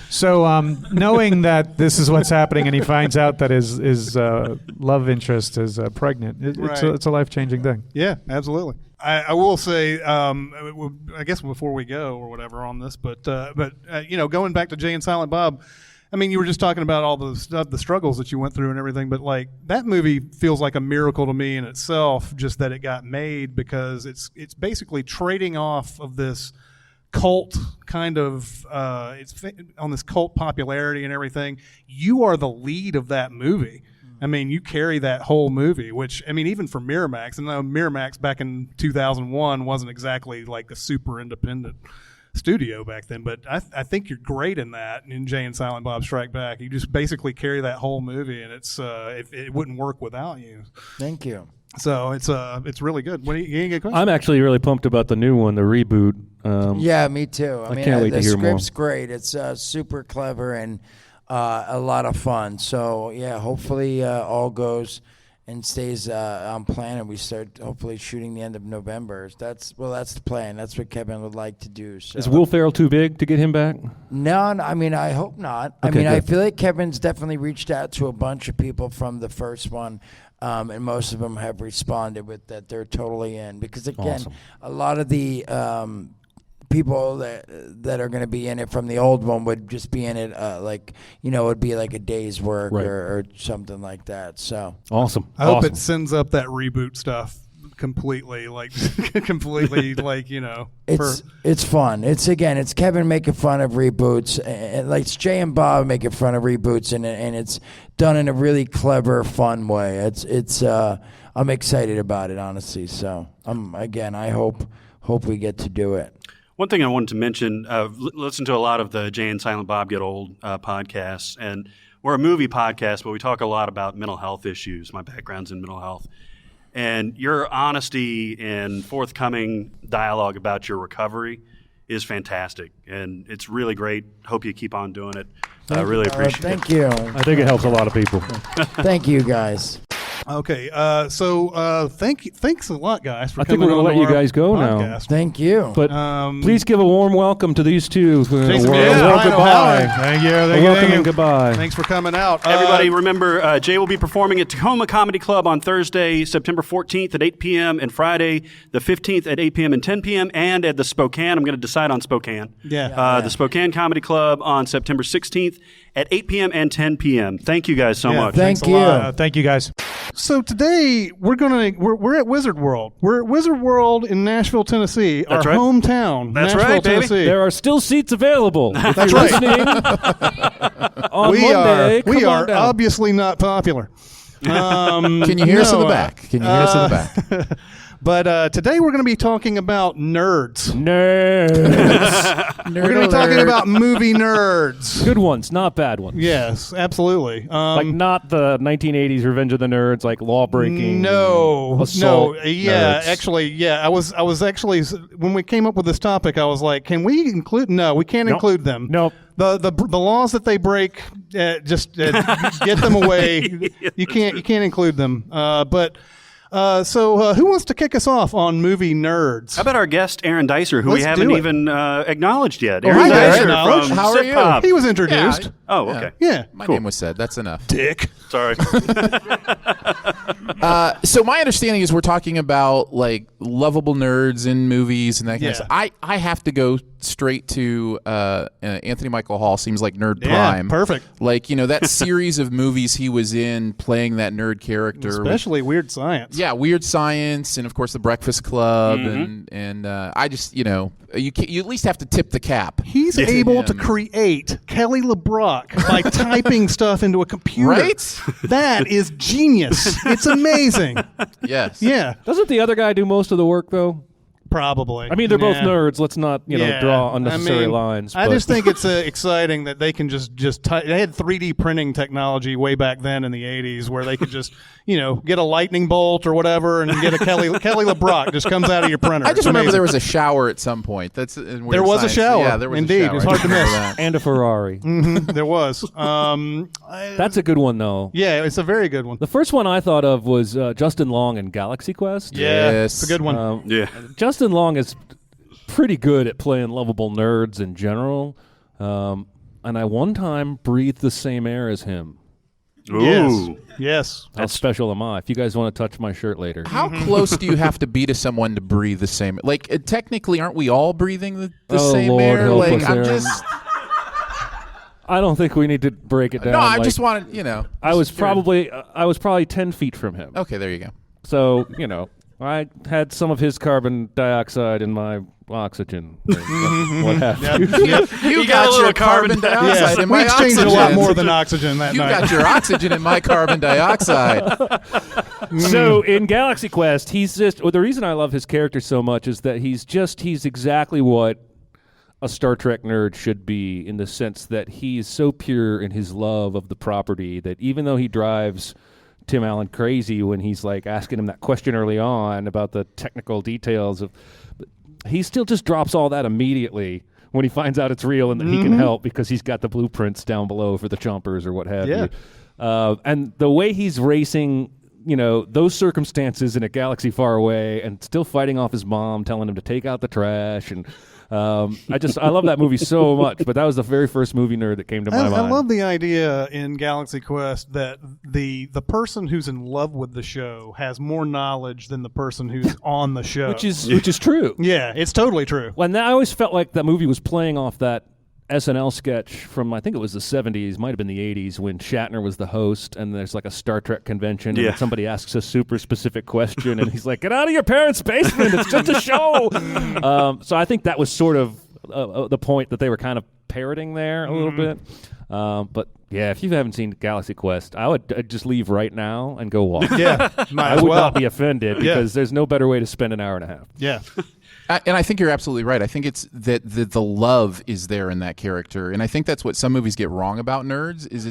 so knowing that this is what's happening, and he finds out that his love interest is pregnant, it's a life-changing thing. Yeah, absolutely. I will say, I guess before we go or whatever on this, but you know, going back to Jay and Silent Bob, I mean, you were just talking about all the stuff, the struggles that you went through and everything, but like that movie feels like a miracle to me in itself, just that it got made, because it's basically trading off of this cult kind of it's on this cult popularity and everything. You are the lead of that movie. I mean, you carry that whole movie, which, I mean, even for Miramax, and Miramax back in 2001 wasn't exactly like a super independent studio back then, but I think you're great in that. In Jay and Silent Bob Strike Back, you just basically carry that whole movie, and it's it wouldn't work without you. Thank you. So it's really good. What do you get a question? I'm actually really pumped about the new one, the reboot. Yeah, me too. I mean, can't wait to hear more. The script's great. It's super clever and a lot of fun. So yeah, hopefully all goes and stays on plan, and we start hopefully shooting the end of November. That's the plan. That's what Kevin would like to do. So. Is Will Ferrell too big to get him back? No, I mean, I hope not. I mean, I feel like Kevin's definitely reached out to a bunch of people from the first one, and most of them have responded with that they're totally in. Because again, a lot of the people that are going to be in it from the old one would just be in it like, you know, it would be like a day's work or something like that. So awesome. I hope it sends up that reboot stuff completely, like like, you know. It's fun. It's Kevin making fun of reboots, and like it's Jay and Bob making fun of reboots, and it's done in a really clever, fun way. It's I'm excited about it, honestly. So I hope we get to do it. One thing I wanted to mention, listen to a lot of the Jay and Silent Bob Get Old podcasts, and we're a movie podcast, but we talk a lot about mental health issues. My background's in mental health. And your honesty and forthcoming dialogue about your recovery is fantastic, and it's really great. Hope you keep on doing it. I really appreciate it. Thank you. I think it helps a lot of people. Thank you, guys. Okay, thanks a lot, guys, for I think coming we're going to on let you our guys go podcast. now. Thank you. But please give a warm welcome to these two. Jason, goodbye. Thank you. Welcome and goodbye. Thanks for coming out. Everybody, remember, Jay will be performing at Tacoma Comedy Club on Thursday, September 14th at 8 p.m. and Friday, the 15th at 8 p.m. and 10 p.m. and at the Spokane. I'm going to decide on Spokane. The Spokane Comedy Club on September 16th at 8 p.m. and 10 p.m. Thank you guys so much. Thank you. Thank you, guys. So today we're at Wizard World. We're at Wizard World in Nashville, Tennessee, That's our right. hometown. That's Nashville, right, baby. Tennessee. There are still seats available. If That's you're right. listening on Monday, we come are on down. obviously not popular. Can you hear us in the back? Can you hear us in the back? But today we're going to be talking about nerds. Nerds. We're going to be talking about movie nerds. Good ones, not bad ones. Yes, absolutely. Like not the 1980s Revenge of the Nerds, like law breaking. No, yeah, actually, yeah. I was actually, when we came up with this topic, I was like, can we include? No, we can't include them. Nope. The laws that they break, just get them away. You can't include them. So who wants to kick us off on movie nerds? How about our guest, Aaron Dicer, who Let's we haven't do it. even acknowledged yet? Oh, Aaron hi, Dicer Aaron. from How are Sip you? Pop. He was introduced. Oh, okay. Yeah. My name was said. That's enough. Dick. Sorry. So my understanding is we're talking about like lovable nerds in movies and that kind of Yeah. stuff. I have to go straight to Anthony Michael Hall seems like Nerd Yeah, Prime. perfect. Like, that series of movies he was in playing that nerd character. Especially Weird Science. Yeah, Weird Science, and of course The Breakfast Club, and I just you at least have to tip the cap. He's able to create Kelly LeBrock by typing stuff into a computer. Right? That is genius. It's amazing. Yes. Yeah, Doesn't the other guy do most of the work though? probably. I mean, they're both Yeah. nerds. Let's not, Yeah. draw unnecessary I mean, lines. I but- just think it's exciting that they can just they had 3D printing technology way back then in the 80s where they could just, get a lightning bolt or whatever and get a Kelly LeBrock just comes out of your printer. I just It's remember amazing. there was a shower at some point. That's in Weird There was a Science. shower. Yeah, there was Indeed. a shower. It was hard I to remember miss. that. and a Ferrari. There was. That's a good one though. Yeah, it's a very good one. The first one I thought of was Justin Long in Galaxy Quest. Yeah, Yes. it's a good one. Yeah. Justin Long is pretty good at playing lovable nerds in general. And I one time breathed the same air as him. Ooh. Yes. How special am I? If you guys want to touch my shirt later. How close do you have to be to someone to breathe the same? Like, technically, aren't we all breathing the Oh, same Lord, air? help Like, us, I'm Aaron. just. I don't think we need to break it down. No, I like, just wanted, I was probably 10 feet from him. Okay, there you go. So, I had some of his carbon dioxide in my oxygen. Or what have you. You got a little your carbon carbon dioxide in we my exchanged oxygen. a lot more than oxygen that You night. got your oxygen in my carbon dioxide. So in Galaxy Quest, the reason I love his character so much is that he's exactly what a Star Trek nerd should be, in the sense that he is so pure in his love of the property that even though he drives Tim Allen crazy when he's like asking him that question early on about the technical details he still just drops all that immediately when he finds out it's real and that he can help because he's got the blueprints down below for the chompers or what have Yeah. you. And the way he's racing, those circumstances in a galaxy far away and still fighting off his mom, telling him to take out the trash. And I love that movie so much, but that was the very first movie nerd that came to my mind. I love the idea in Galaxy Quest that the person who's in love with the show has more knowledge than the person who's on the show. which is true. Yeah, it's totally true. And I always felt like that movie was playing off that SNL sketch from, I think it was the 70s, might have been the 80s, when Shatner was the host and there's like a Star Trek convention Yeah. and somebody asks a super specific question and he's like, get out of your parents' basement, it's just a show. So I think that was sort of the point that they were kind of parroting there a little bit. But yeah, if you haven't seen Galaxy Quest, I'd just leave right now and go walk. Yeah, might I as would well. not be offended because there's no better way to spend an hour and a half. Yeah. And I think you're absolutely right. I think it's that the love is there in that character, and I think that's what some movies get wrong about nerds. Is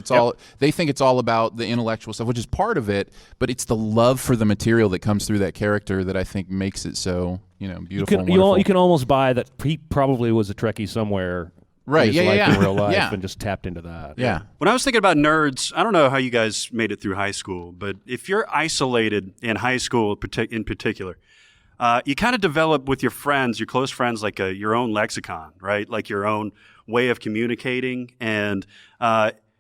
they think it's all about the intellectual stuff, which is part of it, but it's the love for the material that comes through that character that I think makes it so beautiful. and wonderful. You can almost buy that he probably was a Trekkie somewhere. Right, In his yeah, life yeah, in real life, yeah. and just tapped into that. Yeah. When I was thinking about nerds, I don't know how you guys made it through high school, but if you're isolated in high school in particular, you kind of develop with your friends, your close friends, like your own lexicon, right? Like your own way of communicating. And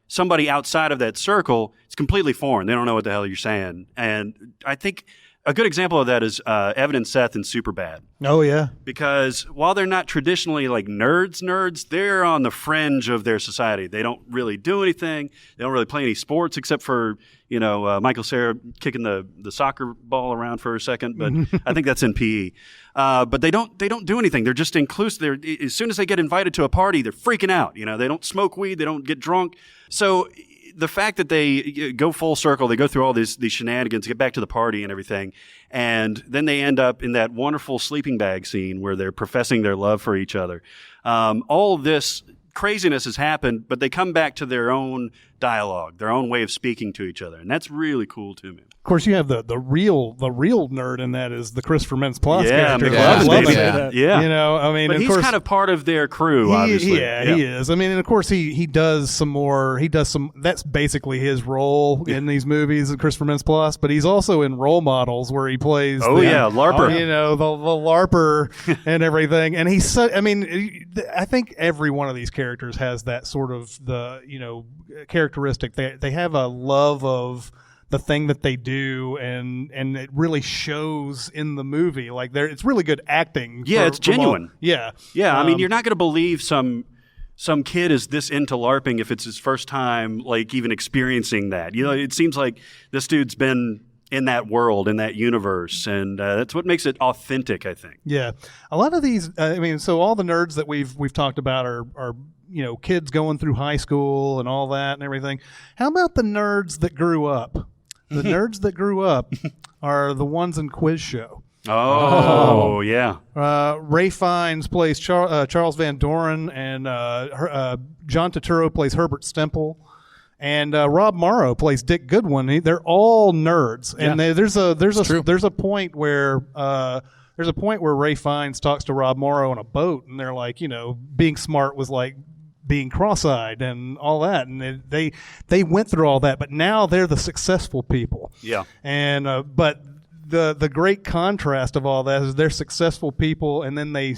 somebody outside of that circle is completely foreign. They don't know what the hell you're saying. And I think a good example of that is Evan and Seth in Superbad. Oh, yeah. Because while they're not traditionally like nerds, they're on the fringe of their society. They don't really do anything. They don't really play any sports except for, Michael Cera kicking the soccer ball around for a second. But I think that's in PE. But they don't do anything. They're just inclusive. As soon as they get invited to a party, they're freaking out. They don't smoke weed. They don't get drunk. So the fact that they go full circle, they go through all these shenanigans, get back to the party and everything, and then they end up in that wonderful sleeping bag scene where they're professing their love for each other. All of this craziness has happened, but they come back to their own dialogue, their own way of speaking to each other, and that's really cool to me. Of course, you have the real nerd in that is the Christopher Mintz-Plasse Yeah, character. Yeah, I love baby. it. Yeah. I mean, But of he's course, kind of part of their crew, obviously. He is. I mean, and of course, he does some. That's basically his role in these movies, Christopher Mintz-Plasse. But he's also in Role Models, where he plays. LARPer. The LARPer and everything. And he's. I think every one of these characters has that sort of characteristic. They have a love of the thing that they do, and it really shows in the movie. Like it's really good acting. Yeah, it's genuine. Yeah. I mean, you're not going to believe some kid is this into LARPing if it's his first time, like, even experiencing that. You know, it seems like this dude's been in that world, in that universe, and that's what makes it authentic, I think. Yeah, a lot of these. So all the nerds that we've talked about are kids going through high school and all that and everything. How about the nerds that grew up? The nerds that grew up are the ones in Quiz Show. Oh, yeah. Ray Fiennes plays Charles Van Doren, and John Turturro plays Herbert Stemple. And Rob Morrow plays Dick Goodwin. They're all nerds, and there's a point where Ray Fiennes talks to Rob Morrow on a boat, and they're like, being smart was like being cross-eyed and all that, and they went through all that, but now they're the successful people. Yeah, and but the great contrast of all that is they're successful people, and then they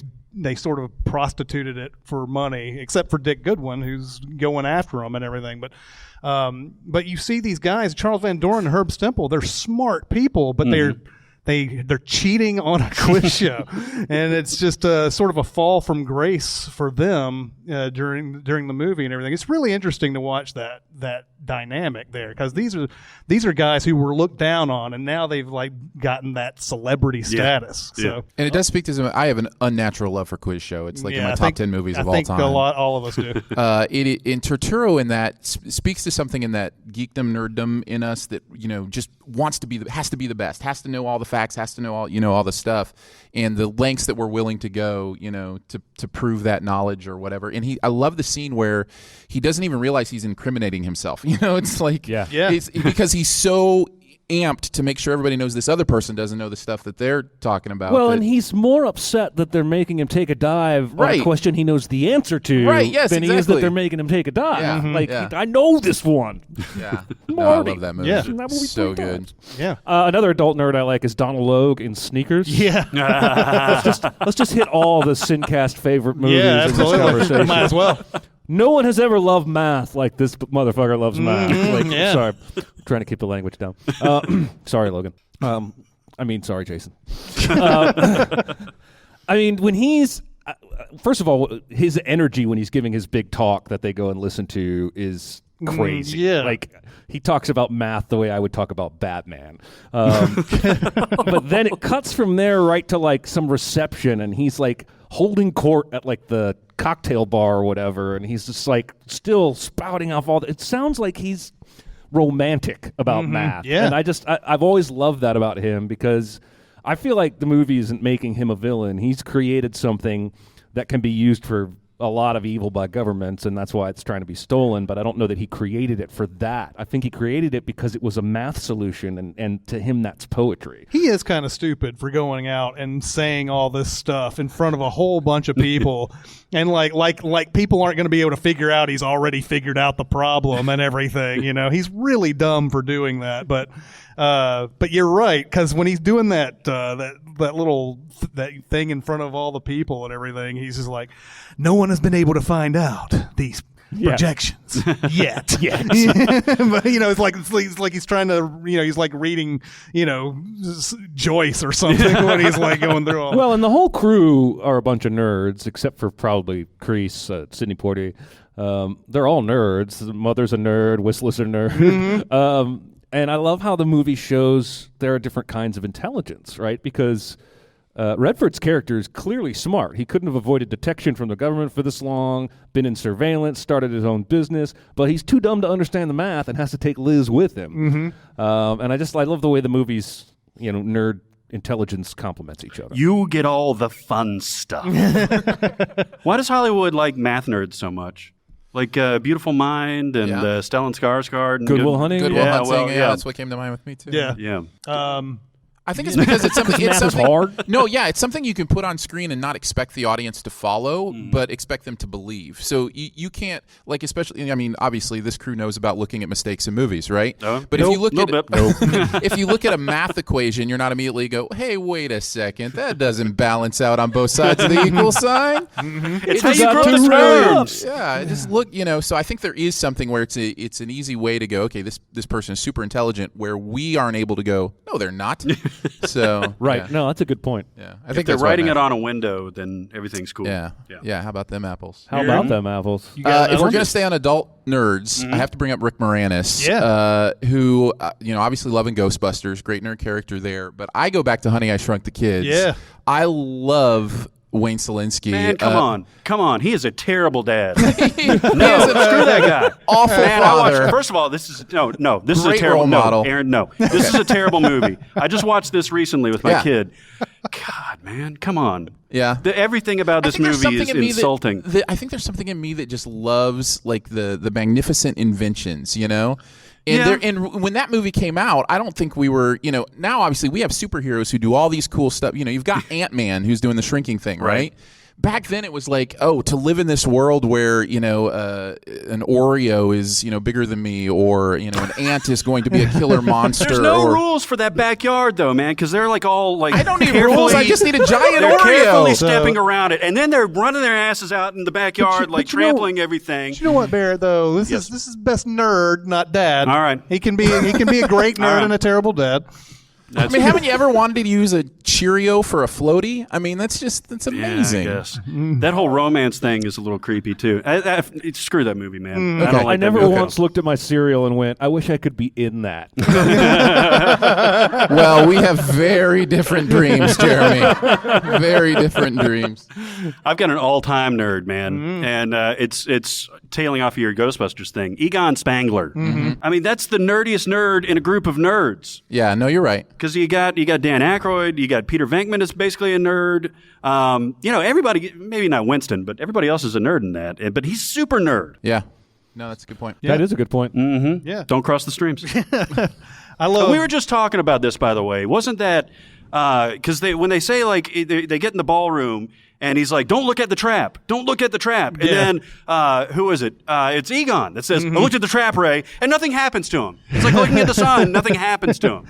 sort of prostituted it for money, except for Dick Goodwin, who's going after them and everything. But you see these guys, Charles Van Doren and Herb Stemple, they're smart people, but they're cheating on a quiz show, and it's just sort of a fall from grace for them during the movie and everything. It's really interesting to watch that dynamic there, because these are guys who were looked down on, and now they've like gotten that celebrity status. Yeah. So and it does speak to some. I have an unnatural love for Quiz Show. It's like in my top 10 movies of all time. I think all of us do. In Turturro, in that speaks to something in that geekdom, nerddom in us that just wants to be has to be the best, has to know all the facts, has to know all the stuff, and the lengths that we're willing to go, to prove that knowledge or whatever. And I love the scene where he doesn't even realize he's incriminating himself. It's like it's because he's so amped to make sure everybody knows this other person doesn't know the stuff that they're talking about. Well, and he's more upset that they're making him take a dive on a question he knows the answer to than he is that they're making him take a dive. I know this one. Yeah. No, I love that movie. Yeah. That movie so 3 good. times. Yeah. Another adult nerd I like is Donald Logue in Sneakers. Yeah. Let's just hit all the SINCAST favorite movies Yeah, in this absolutely. conversation. Might as well. No one has ever loved math like this motherfucker loves math. Yeah. Sorry. I'm trying to keep the language down. Sorry, Logan. Sorry, Jason. When he's... first of all, his energy when he's giving his big talk that they go and listen to is crazy. Yeah. Like, he talks about math the way I would talk about Batman. But then it cuts from there right to, like, some reception, and he's, like, holding court at, like, the cocktail bar or whatever, and he's just, like, still spouting off all it sounds like he's romantic about math. Yeah. And I've always loved that about him, because I feel like the movie isn't making him a villain. He's created something that can be used for a lot of evil by governments, and that's why it's trying to be stolen, but I don't know that he created it for that. I think he created it because it was a math solution, and to him that's poetry. He is kind of stupid for going out and saying all this stuff in front of a whole bunch of people, and like people aren't going to be able to figure out he's already figured out the problem and everything. He's really dumb for doing that, but you're right, because when he's doing that little thing in front of all the people and everything, he's just like, no one has been able to find out these projections yet. But it's like he's trying to, he's like reading, Joyce or something when he's like going through all. Well, and the whole crew are a bunch of nerds, except for probably Kreese, Sidney Poitier. They're all nerds. The mother's a nerd, Whistler's a nerd. And I love how the movie shows there are different kinds of intelligence, right? Because Redford's character is clearly smart. He couldn't have avoided detection from the government for this long, been in surveillance, started his own business, but he's too dumb to understand the math and has to take Liz with him. And I love the way the movie's, nerd intelligence complements each other. You get all the fun stuff. Why does Hollywood like math nerds so much? Like Beautiful Mind and Stellan Skarsgård. And Good Will Hunting. Good Will Hunting. That's what came to mind with me too. Yeah. Yeah. I think it's because it's something. It's math is something hard? No, yeah, it's something you can put on screen and not expect the audience to follow, but expect them to believe. So you can't, like, especially. I mean, obviously, this crew knows about looking at mistakes in movies, right? But if you look at if you look at a math equation, you're not immediately go, "Hey, wait a second, that doesn't balance out on both sides of the equal sign." It's how you grow the terms. Yeah, just look. So I think there is something where it's an easy way to go. Okay, this person is super intelligent. Where we aren't able to go. No, they're not. So Right. yeah. No, that's a good point. Yeah, I If think they're that's why writing math- it on a window, then everything's cool. Yeah. How about them apples? How about them apples? If we're gonna stay on adult nerds, I have to bring up Rick Moranis, who obviously loving Ghostbusters, great nerd character there. But I go back to Honey, I Shrunk the Kids. Yeah. I love Wayne Selinsky. Man, come on. He is a terrible dad. No, Screw that guy. Awful Man, father. first of all, this is this is a Great terrible role model. No, Aaron, no. This is a terrible movie. I just watched this recently with my Yeah. kid. God, man, come on. Yeah. Everything about this movie is insulting. I think there's something in me that just loves like the magnificent inventions, And and when that movie came out, I don't think we were, now obviously we have superheroes who do all these cool stuff. You've got Ant-Man who's doing the shrinking thing, right? Back then it was like, to live in this world where, an Oreo is, bigger than me, or, an ant is going to be a killer monster. There's no rules for that backyard, though, man, because they're like all like. I don't need rules. I just need a giant they're Oreo. carefully stepping around it, and then they're running their asses out in the backyard, like trampling everything. You know what, Barrett? Though this is best nerd, not dad. All right. he can be a great nerd and a terrible dad. Haven't you ever wanted to use a Cheerio for a floaty? I mean, that's amazing. Yeah, I guess. That whole romance thing is a little creepy too. Screw that movie, man. I don't I like that never movie. once looked at my cereal and went, I wish I could be in that. Well, we have very different dreams, Jeremy. Very different dreams. I've got an all-time nerd, man, and it's tailing off of your Ghostbusters thing. Egon Spangler. I mean, that's the nerdiest nerd in a group of nerds. Yeah, no, you're right. Because you got Dan Aykroyd, you got Peter Venkman is basically a nerd. Everybody, maybe not Winston, but everybody else is a nerd in that. But he's super nerd. Yeah. No, that's a good point. That is a good point. Mm-hmm. Yeah. Don't cross the streams. I love. We were just talking about this, by the way. Wasn't that because when they say like they get in the ballroom and he's like, "Don't look at the trap. Don't look at the trap." And then who is it? It's Egon that says, "I looked at the trap, Ray," and nothing happens to him. It's like looking at the sun. Nothing happens to him.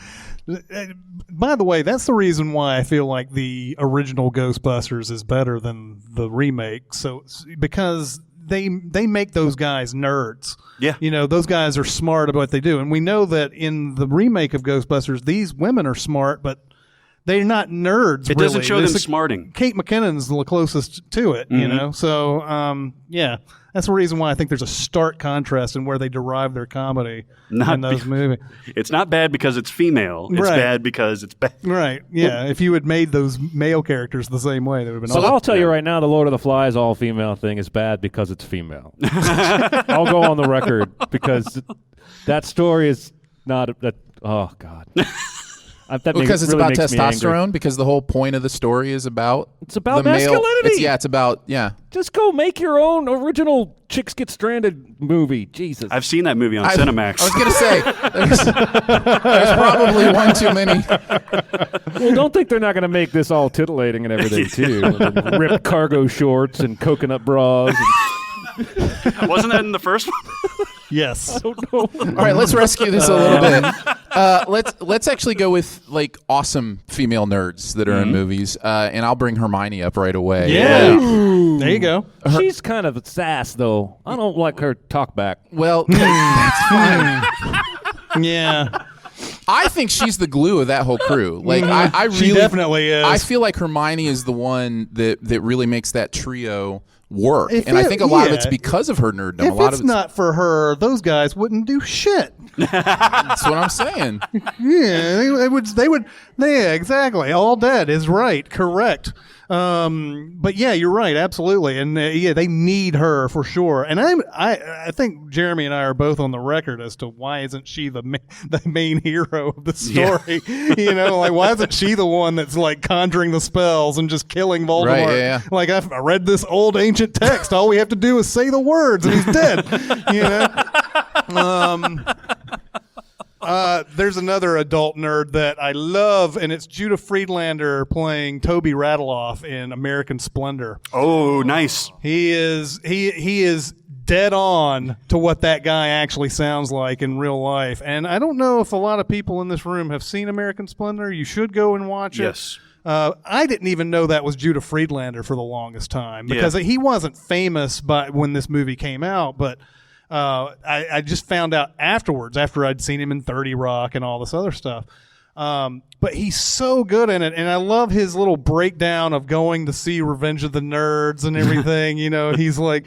By the way, that's the reason why I feel like the original Ghostbusters is better than the remake. So because they make those guys nerds. Yeah. Those guys are smart about what they do. And we know that in the remake of Ghostbusters, these women are smart, but they're not nerds. It doesn't really. show them It's smarting. Kate McKinnon's the closest to it, So, that's the reason why I think there's a stark contrast in where they derive their comedy in those movies. It's not bad because it's female. It's Right. bad because it's bad. Right, yeah. If you had made those male characters the same way, they would have been But I'll tell you right now, the Lord of the Flies all-female thing is bad because it's female. I'll go on the record because that story is not that. Oh God. Because it's about testosterone. Because the whole point of the story is about it's about the male, masculinity. it's about Just go make your own original Chicks Get Stranded movie. Jesus. I've seen that movie on Cinemax. I was gonna say there's probably one too many. Well, don't think they're not going to make this all titillating and everything too. Ripped cargo shorts and coconut bras. Wasn't that in the first one? Yes. All right, let's rescue this a little bit. Let's actually go with like awesome female nerds that are in movies, and I'll bring Hermione up right away. Yeah. There you go. She's kind of sass, though. I don't like her talk back. Well, that's fine. Yeah. I think she's the glue of that whole crew. Like I really, She definitely is. I feel like Hermione is the one that really makes that trio work, If and I it- think a lot of yeah. it's because of her nerddom. If a lot it's of it's, not for her, those guys wouldn't do shit. that's what I'm saying. Yeah, yeah, exactly. All dead is right, correct. But yeah, you're right, absolutely, and they need her for sure. And I think Jeremy and I are both on the record as to why isn't she the main hero of the story? Yeah. Like why isn't she the one that's like conjuring the spells and just killing Voldemort? Right, yeah. Like I read this old ancient text. All we have to do is say the words and he's dead. There's another adult nerd that I love, and it's Judah Friedlander playing Toby Rattleoff in American Splendor. Oh, nice. He is dead on to what that guy actually sounds like in real life. And I don't know if a lot of people in this room have seen American Splendor. You should go and watch it. Yes. I didn't even know that was Judah Friedlander for the longest time because he wasn't famous when this movie came out, but I just found out afterwards, after I'd seen him in 30 Rock and all this other stuff. But he's so good in it, and I love his little breakdown of going to see Revenge of the Nerds and everything. You know, he's like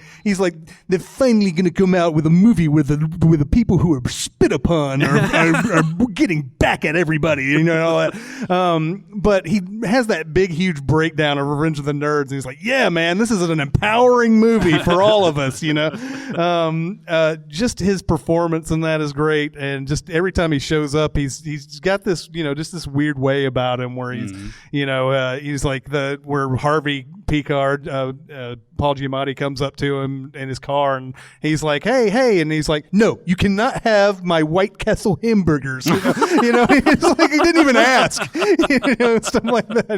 they're finally going to come out with a movie where the people who are spit upon are getting back at everybody. You know, all that. But he has that big, huge breakdown of Revenge of the Nerds, and he's like, "Yeah, man, this is an empowering movie for all of us." You know, just his performance in that is great, and just every time he shows up, he's got this, you know, just this weird way about him where he's, you know, he's like where Harvey Picard, Paul Giamatti comes up to him in his car and he's like, hey, and he's like, no, you cannot have my White Castle hamburgers. You know, it's like he didn't even ask, you know, stuff like that.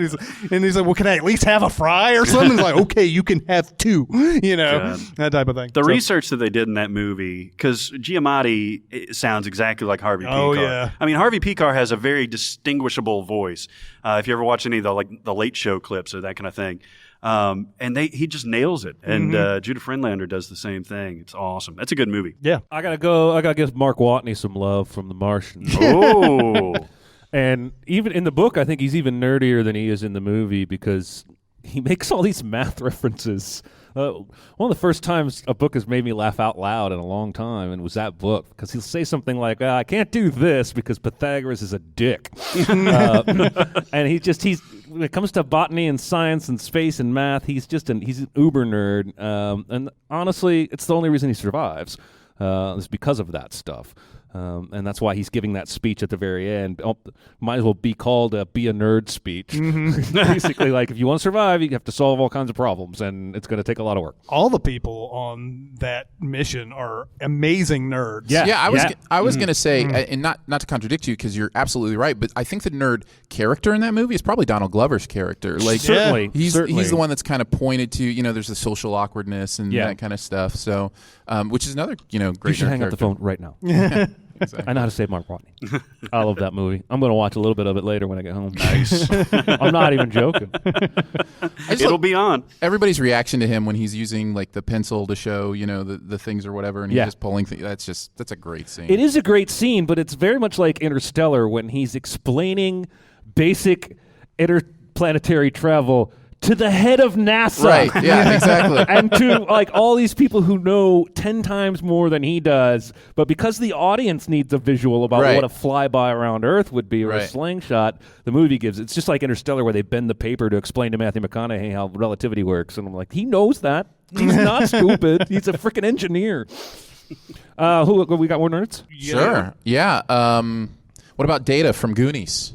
He's like, well, can I at least have a fry or something? He's like, okay, you can have two, you know, that type of thing. The research that they did in that movie, because Giamatti sounds exactly like Harvey Picard. Oh, yeah. I mean, Harvey Picard has a very distinguishable voice. If you ever watch any of the Late Show clips or that kind of thing. And he just nails it. And Judah Friedlander does the same thing. It's awesome. That's a good movie. Yeah. I gotta give Mark Watney some love from The Martian. Oh. And even in the book, I think he's even nerdier than he is in the movie because he makes all these math references. One of the first times a book has made me laugh out loud in a long time, and was that book, because he'll say something like, I can't do this because Pythagoras is a dick. And he's when it comes to botany and science and space and math, he's an uber nerd. And honestly, it's the only reason he survives is because of that stuff. And that's why he's giving that speech at the very end. Might as well be called a "Be a Nerd" speech. Basically, like, if you want to survive, you have to solve all kinds of problems, and it's going to take a lot of work. All the people on that mission are amazing nerds. Yeah, I was going to say, and not to contradict you because you're absolutely right, but I think the nerd character in that movie is probably Donald Glover's character. Like, Certainly. he's the one that's kind of pointed to, you know, there's the social awkwardness and that kind of stuff. So, which is another, you know, great. You should hang up the phone right now. Exactly. I know how to save Mark Watney. I love that movie. I'm going to watch a little bit of it later when I get home. Nice. I'm not even joking. It'll be on. Everybody's reaction to him when he's using like the pencil to show, you know, the things or whatever, and he's just pulling things. That's a great scene. It is a great scene, but it's very much like Interstellar when he's explaining basic interplanetary travel to the head of NASA. Right, yeah, exactly. And to like all these people who know 10 times more than he does, but because the audience needs a visual about what a flyby around Earth would be or a slingshot, the movie gives it. It's just like Interstellar where they bend the paper to explain to Matthew McConaughey how relativity works. And I'm like, he knows that. He's not stupid. He's a freaking engineer. We got more nerds? Sure. Yeah. What about Data from Goonies?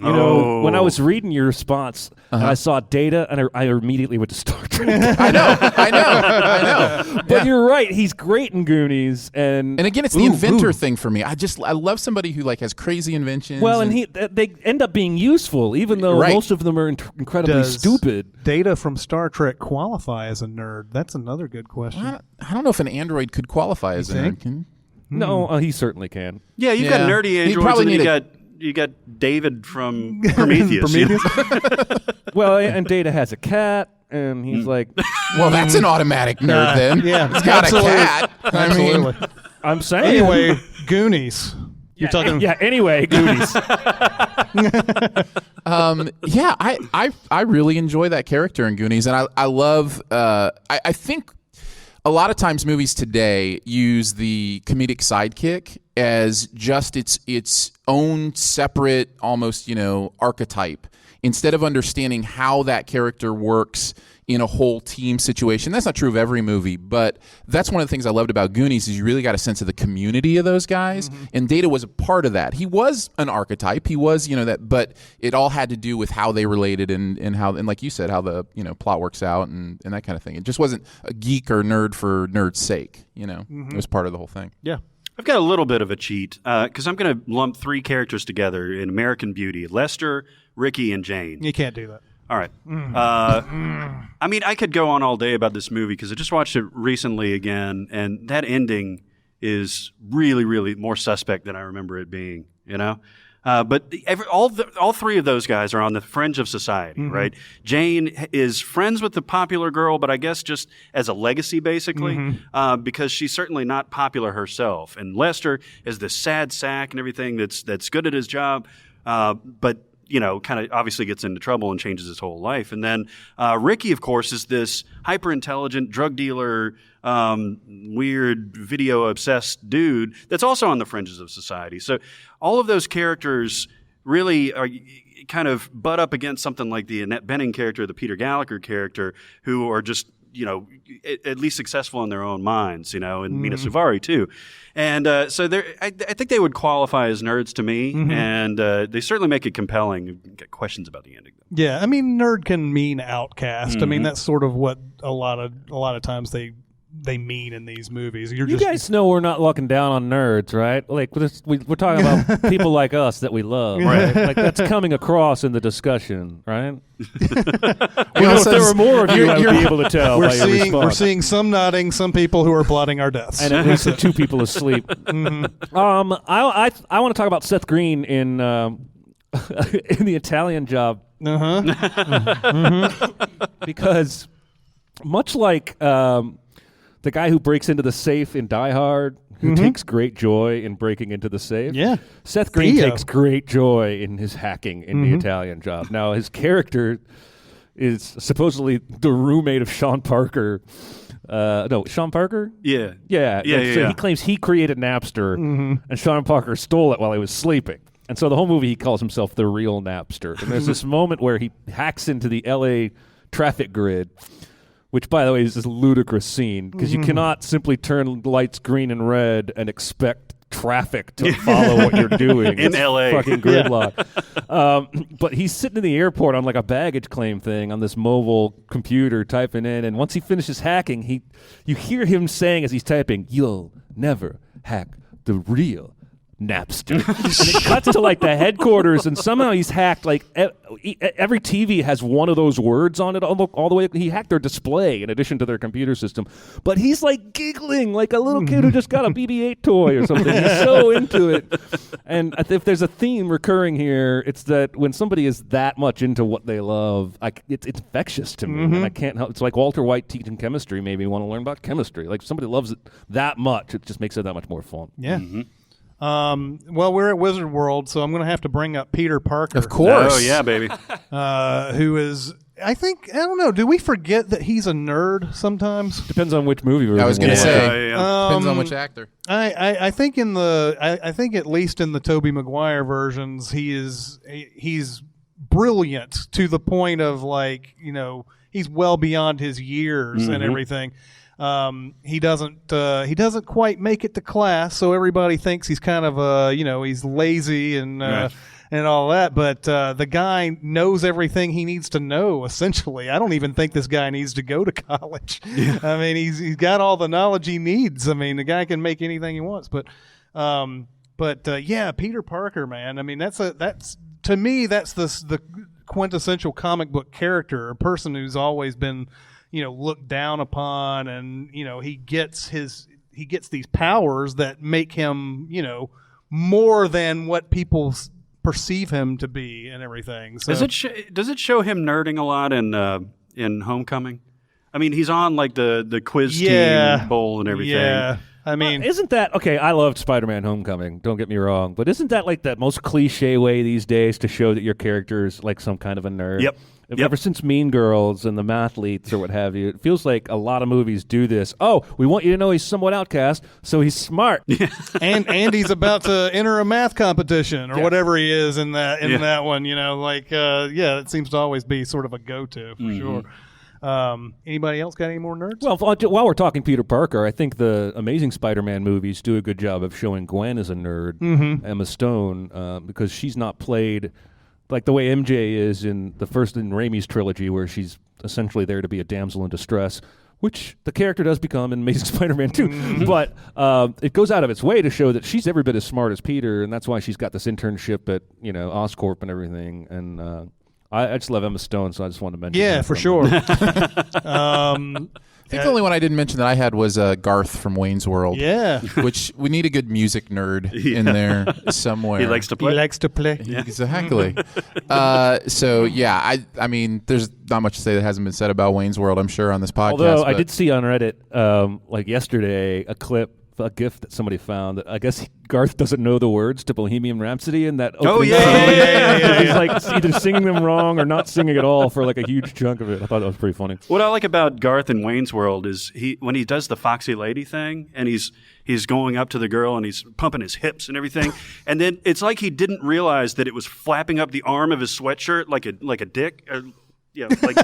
You know, when I was reading your response, and I saw Data, and I immediately went to Star Trek. I know. But you're right; he's great in Goonies, and again, it's the inventor thing for me. I love somebody who like has crazy inventions. Well, and they end up being useful, even though most of them are incredibly stupid. Data from Star Trek qualify as a nerd? That's another good question. I don't know if an android could qualify as a nerd. No, he certainly can. Yeah, you've got nerdy androids, and you got David from Prometheus. Well, and Data has a cat, and he's like, well, that's an automatic nerd then. Yeah, he's got a cat. Absolutely. I'm saying. Anyway, Goonies. You're talking. Yeah. Anyway, Goonies. I really enjoy that character in Goonies, and I love. I think a lot of times movies today use the comedic sidekick as just its own separate, almost, you know, archetype, instead of understanding how that character works in a whole team situation. That's not true of every movie, but that's one of the things I loved about Goonies is you really got a sense of the community of those guys, and Data was a part of that. He was an archetype. He was, you know, that, but it all had to do with how they related and how, and like you said, how the, you know, plot works out and that kind of thing. It just wasn't a geek or nerd for nerd's sake, you know. It was part of the whole thing. Yeah. I've got a little bit of a cheat because I'm going to lump 3 characters together in American Beauty: Lester, Ricky, and Jane. You can't do that. All right. I mean, I could go on all day about this movie because I just watched it recently again, and that ending is really, really more suspect than I remember it being, you know? But all 3 of those guys are on the fringe of society, right? Jane is friends with the popular girl, but I guess just as a legacy, basically, because she's certainly not popular herself. And Lester is this sad sack and everything that's good at his job, but kind of obviously gets into trouble and changes his whole life. And then Ricky, of course, is this hyper-intelligent drug dealer, weird video-obsessed dude that's also on the fringes of society. So all of those characters really are kind of butt up against something like the Annette Bening character, the Peter Gallagher character, who are just at least successful in their own minds, and Mina Suvari too. And so I think they would qualify as nerds to me, and they certainly make it compelling. Get questions about the ending, though. Yeah, I mean, nerd can mean outcast. I mean, that's sort of what a lot of times they mean in these movies. You guys know we're not looking down on nerds, right? Like we're talking about people like us that we love, right? Like that's coming across in the discussion, right? If there were more of you, I would be able to tell by your response. We're seeing some nodding, some people who are plotting our deaths, and at least 2 people asleep. I want to talk about Seth Green in in The Italian Job, because much like the guy who breaks into the safe in Die Hard, who takes great joy in breaking into the safe. Yeah. Seth Green takes great joy in his hacking in The Italian Job. Now, his character is supposedly the roommate of Sean Parker. Sean Parker? Yeah. Yeah. So he claims he created Napster, and Sean Parker stole it while he was sleeping. And so the whole movie, he calls himself the real Napster. And there's this moment where he hacks into the L.A. traffic grid, which, by the way, is this ludicrous scene because you cannot simply turn lights green and red and expect traffic to follow what you're doing in LA. Fucking gridlock. But he's sitting in the airport on like a baggage claim thing on this mobile computer typing in, and once he finishes hacking, you hear him saying as he's typing, "You'll never hack the real Napster." And it cuts to like the headquarters, and somehow he's hacked like every TV has one of those words on it all the way. He hacked their display in addition to their computer system, but he's like giggling like a little kid who just got a BB-8 toy or something. He's so into it. And if there's a theme recurring here, it's that when somebody is that much into what they love, it's infectious to me, and I can't help. It's like Walter White teaching chemistry made me want to learn about chemistry. Like if somebody loves it that much, it just makes it that much more fun. Yeah. Well, we're at Wizard World, so I'm going to have to bring up Peter Parker. Of course. Oh, yeah, baby. Who is, I don't know, do we forget that he's a nerd sometimes? Depends on which movie we're I was going to say, Yeah. depends on which actor. I think I think at least in the Tobey Maguire versions, he's brilliant to the point of like, he's well beyond his years and everything. He doesn't quite make it to class, so everybody thinks he's kind of he's lazy and all that. But the guy knows everything he needs to know. Essentially, I don't even think this guy needs to go to college. Yeah. I mean, he's got all the knowledge he needs. I mean, the guy can make anything he wants. But Peter Parker, man. I mean, that's to me that's the quintessential comic book character, a person who's always been looked down upon, and he gets these powers that make him more than what people perceive him to be and everything. So Does it show him nerding a lot in Homecoming? I mean, he's on like the quiz team bowl and everything. Yeah. I mean, isn't that okay? I loved Spider-Man: Homecoming. Don't get me wrong, but isn't that like that most cliche way these days to show that your character is like some kind of a nerd? Yep. Ever since Mean Girls and the Mathletes or what have you, it feels like a lot of movies do this. Oh, we want you to know he's somewhat outcast, so he's smart. and he's about to enter a math competition or whatever he is in that one. It seems to always be sort of a go-to for sure. Anybody else got any more nerds? Well, while we're talking Peter Parker, I think the Amazing Spider-Man movies do a good job of showing Gwen as a nerd, Emma Stone, because she's not played like the way MJ is in the first in Raimi's trilogy, where she's essentially there to be a damsel in distress. which the character does become in Amazing Spider-Man 2. But it goes out of its way to show that she's every bit as smart as Peter, and that's why she's got this internship at Oscorp and everything. And I just love Emma Stone, so I just wanted to mention. Yeah, for sure. I think the only one I didn't mention that I had was Garth from Wayne's World. Yeah. Which we need a good music nerd in there somewhere. He likes to play. He likes to play. Exactly. So yeah, I mean, there's not much to say that hasn't been said about Wayne's World, I'm sure, on this podcast. Although I did see on Reddit, like yesterday, a GIF that somebody found that I guess Garth doesn't know the words to Bohemian Rhapsody, and that opening song, he's like either singing them wrong or not singing at all for like a huge chunk of it. I thought that was pretty funny. What I like about Garth in Wayne's World is when he does the Foxy Lady thing, and he's going up to the girl and he's pumping his hips and everything, and then it's like he didn't realize that it was flapping up the arm of his sweatshirt like a dick. Yeah, like,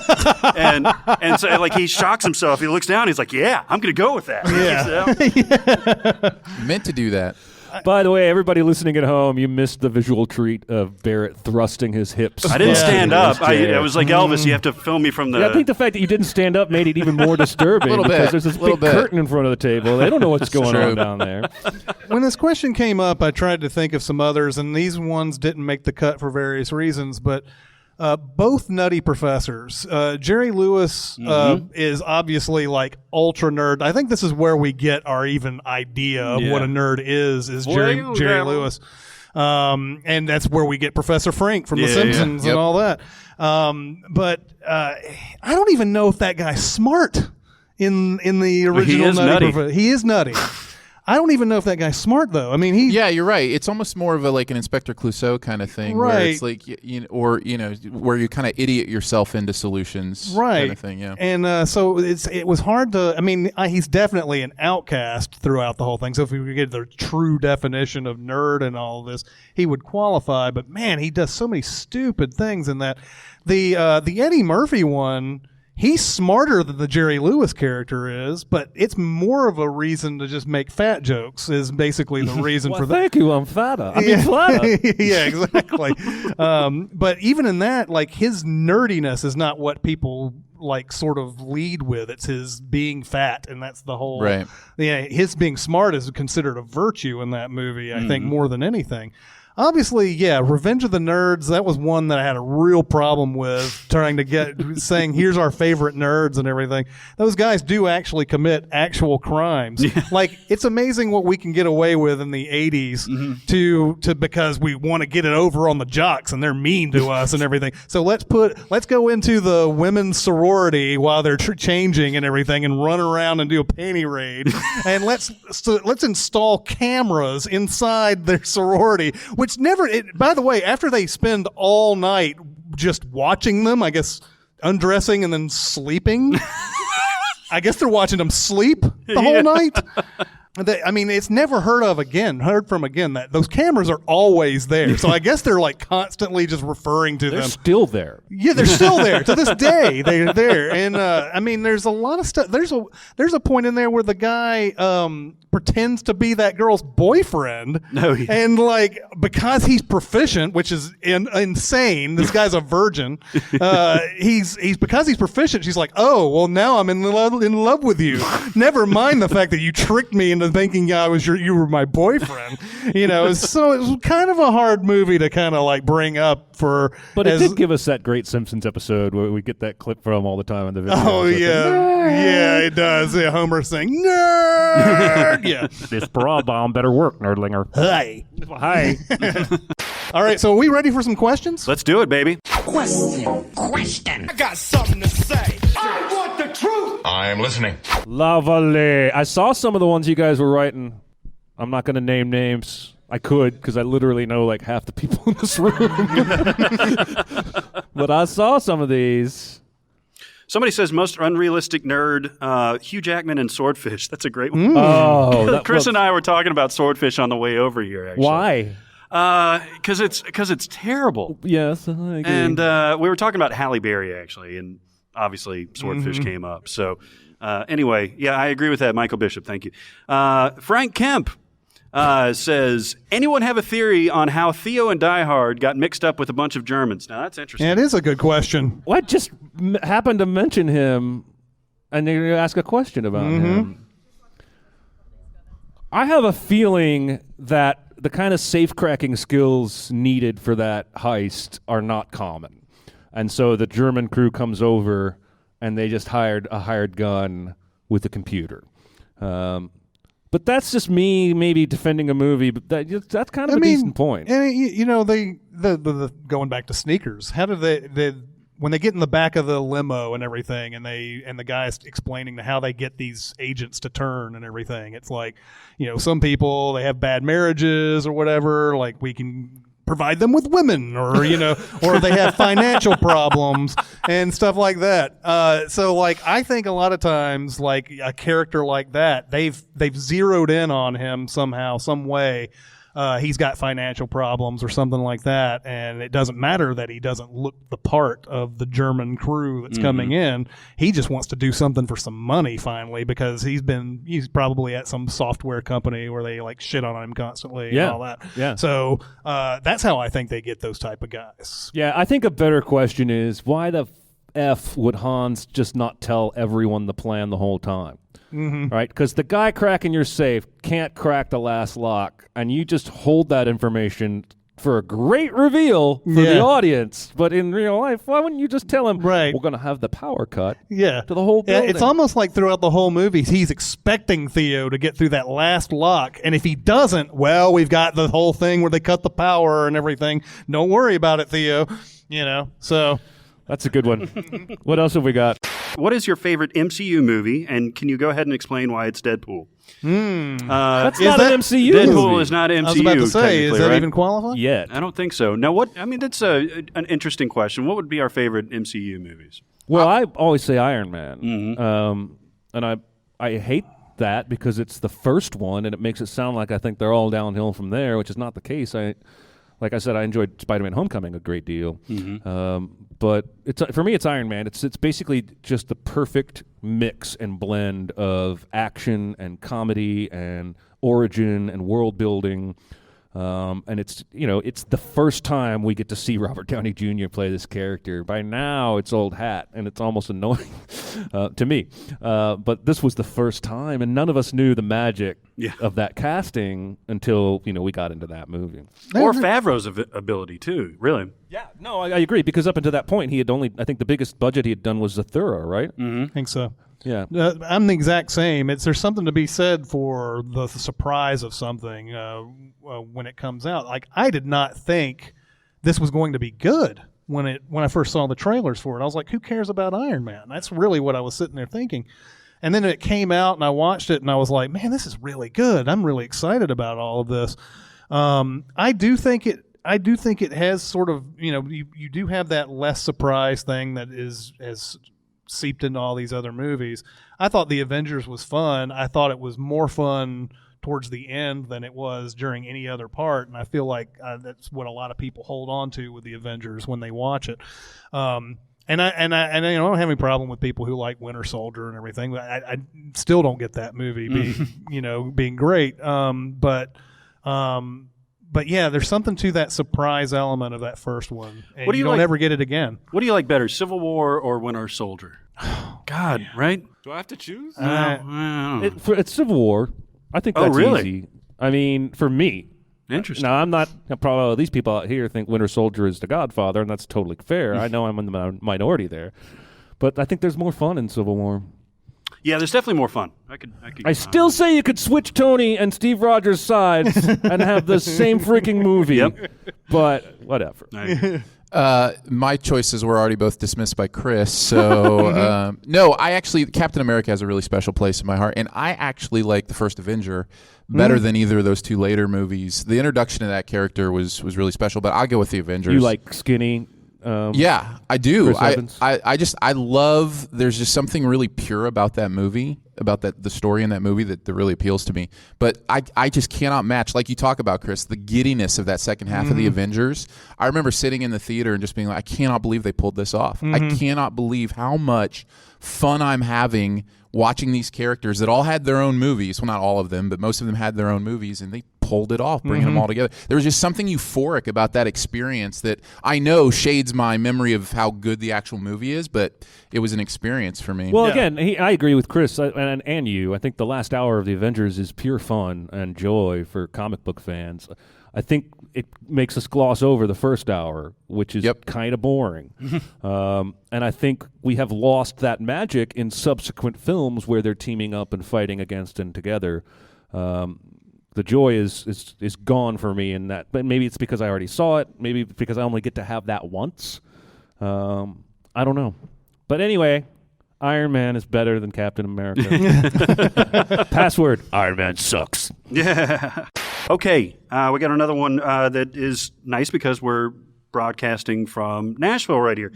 and so like he shocks himself. He looks down. He's like, "Yeah, I'm going to go with that." Yeah. meant to do that. By the way, everybody listening at home, you missed the visual treat of Barrett thrusting his hips. I didn't stand up. I was like Elvis. You have to film me from the. Yeah, I think the fact that you didn't stand up made it even more disturbing because there's this big curtain in front of the table. They don't know what's going on down there. When this question came up, I tried to think of some others, and these ones didn't make the cut for various reasons, but. Both nutty professors. Jerry Lewis is obviously like ultra nerd. I think this is where we get our even idea of what a nerd is Jerry Lewis. And that's where we get Professor Frank from The Simpsons and all that. But I don't even know if that guy's smart in the original nutty. He is nutty. I don't even know if that guy's smart, though. I mean, Yeah, you're right. It's almost more of like an Inspector Clouseau kind of thing, right? Where it's like, where you kind of idiot yourself into solutions, right? Kind of thing, yeah. And so it was hard to. I mean, he's definitely an outcast throughout the whole thing. So if we could get the true definition of nerd and all of this, he would qualify. But man, he does so many stupid things in that. The Eddie Murphy one. He's smarter than the Jerry Lewis character is, but it's more of a reason to just make fat jokes is basically the reason for that. Thank you, I'm fatter. I mean, flatter. Yeah, exactly. But even in that, like, his nerdiness is not what people like sort of lead with. It's his being fat, and that's the whole. Right. Yeah, his being smart is considered a virtue in that movie, I think, more than anything. Obviously, yeah, Revenge of the Nerds, that was one that I had a real problem with trying to get, saying, here's our favorite nerds and everything. Those guys do actually commit actual crimes. Yeah. Like, it's amazing what we can get away with in the 80s to because we want to get it over on the jocks and they're mean to us and everything. So let's go into the women's sorority while they're changing and everything and run around and do a panty raid. And let's install cameras inside their sorority, which by the way, after they spend all night just watching them, I guess undressing and then sleeping, I guess they're watching them sleep the whole night. I mean, it's never heard from again that those cameras are always there. So I guess they're like constantly just referring to them. They're still there. Yeah, they're still there to this day. They're there, and I mean, there's a lot of stuff. There's a point in there where the guy pretends to be that girl's boyfriend, and like because he's proficient, which is insane. This guy's a virgin. He's because he's proficient. She's like, oh well, now I'm in love with you. Never mind the fact that you tricked me into thinking you were my boyfriend. So it was kind of a hard movie to kind of like bring up for. But it did give us that great Simpsons episode where we get that clip from all the time in the video. Oh yeah, it does. Yeah, Homer saying nerd. Yeah, this bra bomb better work, nerdlinger. Hi. All right, so are we ready for some questions? Let's do it, baby. Question. I got something to say. I want the truth. I am listening. Lovely. I saw some of the ones you guys were writing. I'm not going to name names. I could, because I literally know like half the people in this room. But I saw some of these. Somebody says most unrealistic nerd, Hugh Jackman and Swordfish. That's a great one. Oh, Chris and I were talking about Swordfish on the way over here. Actually, why? Because it's terrible. Yes, I agree. And we were talking about Halle Berry actually, and obviously Swordfish came up. So anyway, yeah, I agree with that, Michael Bishop. Thank you. Frank Kemp says, anyone have a theory on how Theo and Die Hard got mixed up with a bunch of Germans? Now, that's interesting. Yeah, it is a good question. Well, I just happened to mention him and they're going to ask a question about him. I have a feeling that the kind of safe-cracking skills needed for that heist are not common. And so the German crew comes over, and they just hired a hired gun with a computer. But that's just me maybe defending a movie, but that's kind of a decent point. And the going back to sneakers, how do they when they get in the back of the limo and everything, and the guy's explaining how they get these agents to turn and everything, it's like, some people, they have bad marriages or whatever, like we can provide them with women, or or they have financial problems and stuff like that. So like I think a lot of times, like a character like that, they've zeroed in on him somehow, some way. He's got financial problems or something like that, and it doesn't matter that he doesn't look the part of the German crew that's coming in. He just wants to do something for some money finally, because he's probably at some software company where they like shit on him constantly and all that. Yeah. So that's how I think they get those type of guys. Yeah, I think a better question is, why the F would Hans just not tell everyone the plan the whole time? Right? Because the guy cracking your safe can't crack the last lock, and you just hold that information for a great reveal for the audience. But in real life, why wouldn't you just tell him, we're going to have the power cut to the whole building? It's almost like throughout the whole movie, he's expecting Theo to get through that last lock, and if he doesn't, well, we've got the whole thing where they cut the power and everything. Don't worry about it, Theo. So... That's a good one. What else have we got? What is your favorite MCU movie, and can you go ahead and explain why it's Deadpool? That's not an MCU Deadpool movie. is not MCU. I was about to say, is that right? even qualified? Yet. I don't think so. Now, that's an interesting question. What would be our favorite MCU movies? Well, I always say Iron Man. And I hate that because it's the first one, and it makes it sound like I think they're all downhill from there, which is not the case. Like I said, I enjoyed Spider-Man: Homecoming a great deal, but for me, it's Iron Man. It's basically just the perfect mix and blend of action and comedy and origin and world building, and it's the first time we get to see Robert Downey Jr. play this character. By now, it's old hat, and it's almost annoying to me. But this was the first time, and none of us knew the magic of that casting until we got into that movie. Or Favreau's ability too, really. Yeah, no, I agree, because up until that point, he had I think the biggest budget he had done was Zathura, right? I think so. Yeah. I'm the exact same. There's something to be said for the surprise of something when it comes out. Like, I did not think this was going to be good when I first saw the trailers for it. I was like, who cares about Iron Man? That's really what I was sitting there thinking. And then it came out, and I watched it, and I was like, man, this is really good. I'm really excited about all of this. I do think it has sort of, you do have that less surprise thing that has seeped into all these other movies. I thought The Avengers was fun. I thought it was more fun towards the end than it was during any other part, and I feel like that's what a lot of people hold on to with The Avengers when they watch it. And I don't have any problem with people who like Winter Soldier and everything. But I still don't get that movie being great. But yeah, there's something to that surprise element of that first one. And you don't ever get it again. What do you like better, Civil War or Winter Soldier? God, right? Do I have to choose? It's Civil War. I think that's easy. I mean, for me. Interesting. Now, I'm not probably these people out here think Winter Soldier is the Godfather, and that's totally fair. I know I'm in the minority there, but I think there's more fun in Civil War. Yeah, there's definitely more fun. I still say you could switch Tony and Steve Rogers' sides and have the same freaking movie. Yep. But whatever. My choices were already both dismissed by Chris. So no, Captain America has a really special place in my heart, and I actually like the first Avenger better than either of those two later movies. The introduction of that character was really special, but I'll go with the Avengers. You like skinny? Yeah, I do. Chris Evans? I love. There's just something really pure about that movie, about the story in that movie that really appeals to me. But I just cannot match, like you talk about, Chris, the giddiness of that second half of the Avengers. I remember sitting in the theater and just being like, I cannot believe they pulled this off. I cannot believe how much fun I'm having watching these characters that all had their own movies. Well, not all of them, but most of them had their own movies, and they pulled it off, bringing them all together. There was just something euphoric about that experience that I know shades my memory of how good the actual movie is, but it was an experience for me. Well, again, I agree with Chris and you. I think the last hour of the Avengers is pure fun and joy for comic book fans. I think it makes us gloss over the first hour, which is kind of boring. And I think we have lost that magic in subsequent films where they're teaming up and fighting against and together. The joy is gone for me in that. But maybe it's because I already saw it. Maybe it's because I only get to have that once. I don't know. But anyway, Iron Man is better than Captain America. Password, Iron Man sucks. Yeah. Okay, we got another one that is nice because we're broadcasting from Nashville right here.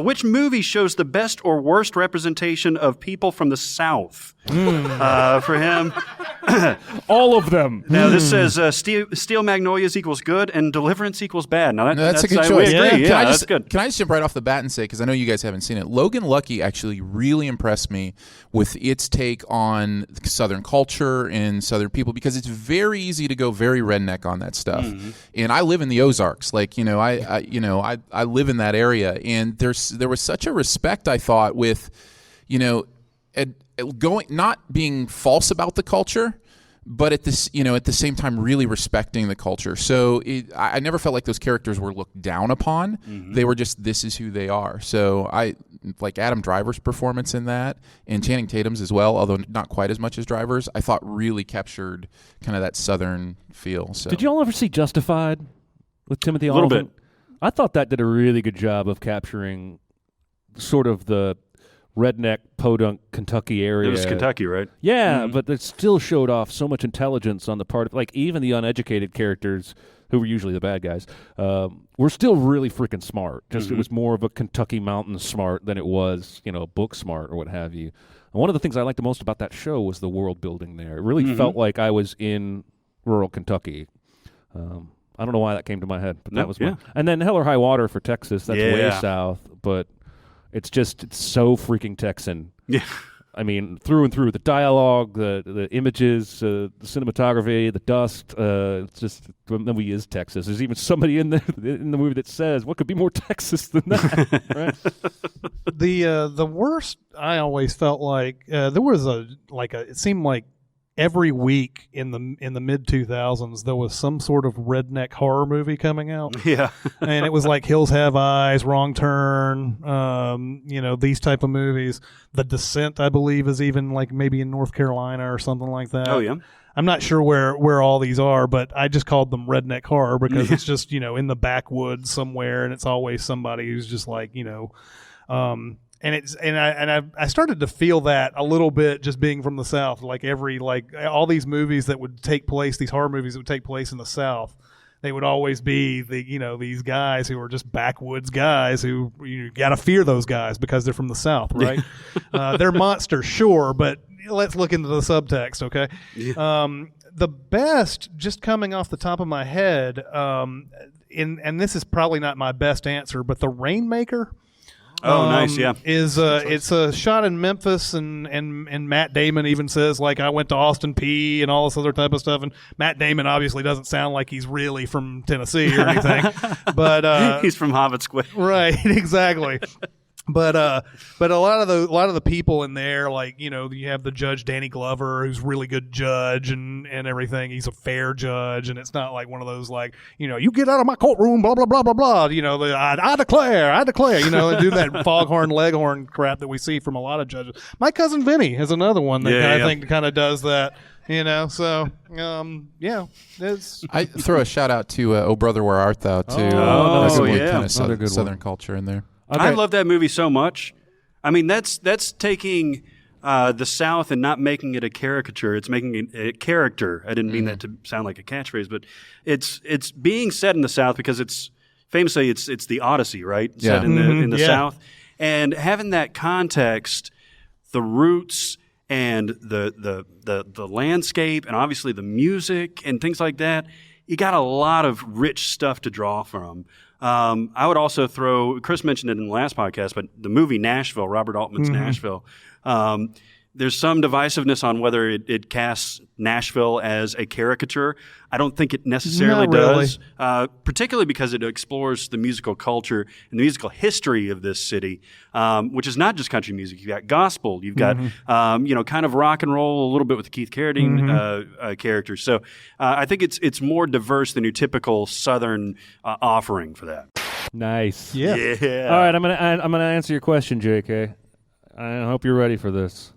Which movie shows the best or worst representation of people from the South? For him, all of them. Now this says Steel Magnolias equals good and Deliverance equals bad. Now that's a good choice. We agree. Yeah, that's good. Can I just jump right off the bat and say, because I know you guys haven't seen it, Logan Lucky actually really impressed me with its take on Southern culture and Southern people, because it's very easy to go very redneck on that stuff. And I live in the Ozarks, like I live in that area, and there was such a respect, I thought, with not being false about the culture, but at the same time really respecting the culture. So I never felt like those characters were looked down upon. They were just, this is who they are. So I like Adam Driver's performance in that, and Channing Tatum's as well, although not quite as much as Driver's, I thought really captured kind of that Southern feel. So did you all ever see Justified with Timothy Olyphant? A little bit. I thought that did a really good job of capturing sort of the redneck, podunk Kentucky area. It was Kentucky, right? Yeah, but it still showed off so much intelligence on the part of, like, even the uneducated characters, who were usually the bad guys, were still really freaking smart. Just it was more of a Kentucky mountain smart than it was, book smart or what have you. And one of the things I liked the most about that show was the world building there. It really felt like I was in rural Kentucky. I don't know why that came to my head, but that was one. And then Hell or High Water for Texas. That's way south, but it's so freaking Texan. Yeah. I mean, through and through. The dialogue, the images, the cinematography, the dust. It's just, the movie is Texas. There's even somebody in the movie that says, what could be more Texas than that? Right? The worst, I always felt like, there was it seemed like every week in the mid 2000s there was some sort of redneck horror movie coming out. Yeah. And it was like Hills Have Eyes, Wrong Turn, these type of movies. The Descent, I believe, is even like maybe in North Carolina or something like that. Oh yeah. I'm not sure where all these are, but I just called them redneck horror because it's just, in the backwoods somewhere, and it's always somebody who's just like, And I started to feel that a little bit just being from the South. Like all these movies that would take place, these horror movies that would take place in the South, they would always be these guys who are just backwoods guys who you got to fear those guys because they're from the South, right? They're monsters, sure, but let's look into the subtext, okay? Yeah. The best, just coming off the top of my head, and this is probably not my best answer, but The Rainmaker. Oh, nice, yeah. It's a shot in Memphis, and Matt Damon even says, like, I went to Austin P and all this other type of stuff, and Matt Damon obviously doesn't sound like he's really from Tennessee or anything, but he's from Harvard Square. Right, exactly. But a lot of the people in there, like, you have the judge Danny Glover, who's a really good judge and everything. He's a fair judge, and it's not like one of those like, you get out of my courtroom, blah blah blah blah blah. I declare, and do that foghorn leghorn crap that we see from a lot of judges. My Cousin Vinny is another one that I think kind of does that. So I throw a shout out to Oh Brother Where Art Thou too. That's kind of Southern culture in there. Okay. I love that movie so much. I mean, that's taking the South and not making it a caricature. It's making it a character. I didn't mean that to sound like a catchphrase, but it's being set in the South because it's famously it's the Odyssey, right? Yeah. Set in the South, and having that context, the roots and the landscape, and obviously the music and things like that. You got a lot of rich stuff to draw from. I would also throw, Chris mentioned it in the last podcast, but the movie Nashville, Robert Altman's Nashville, There's some divisiveness on whether it casts Nashville as a caricature. I don't think it necessarily does, particularly because it explores the musical culture and the musical history of this city, which is not just country music. You've got gospel. You've got, kind of rock and roll, a little bit with the Keith Carradine characters. So I think it's more diverse than your typical Southern offering for that. Nice. Yeah. All right, I'm gonna answer your question, JK. I hope you're ready for this.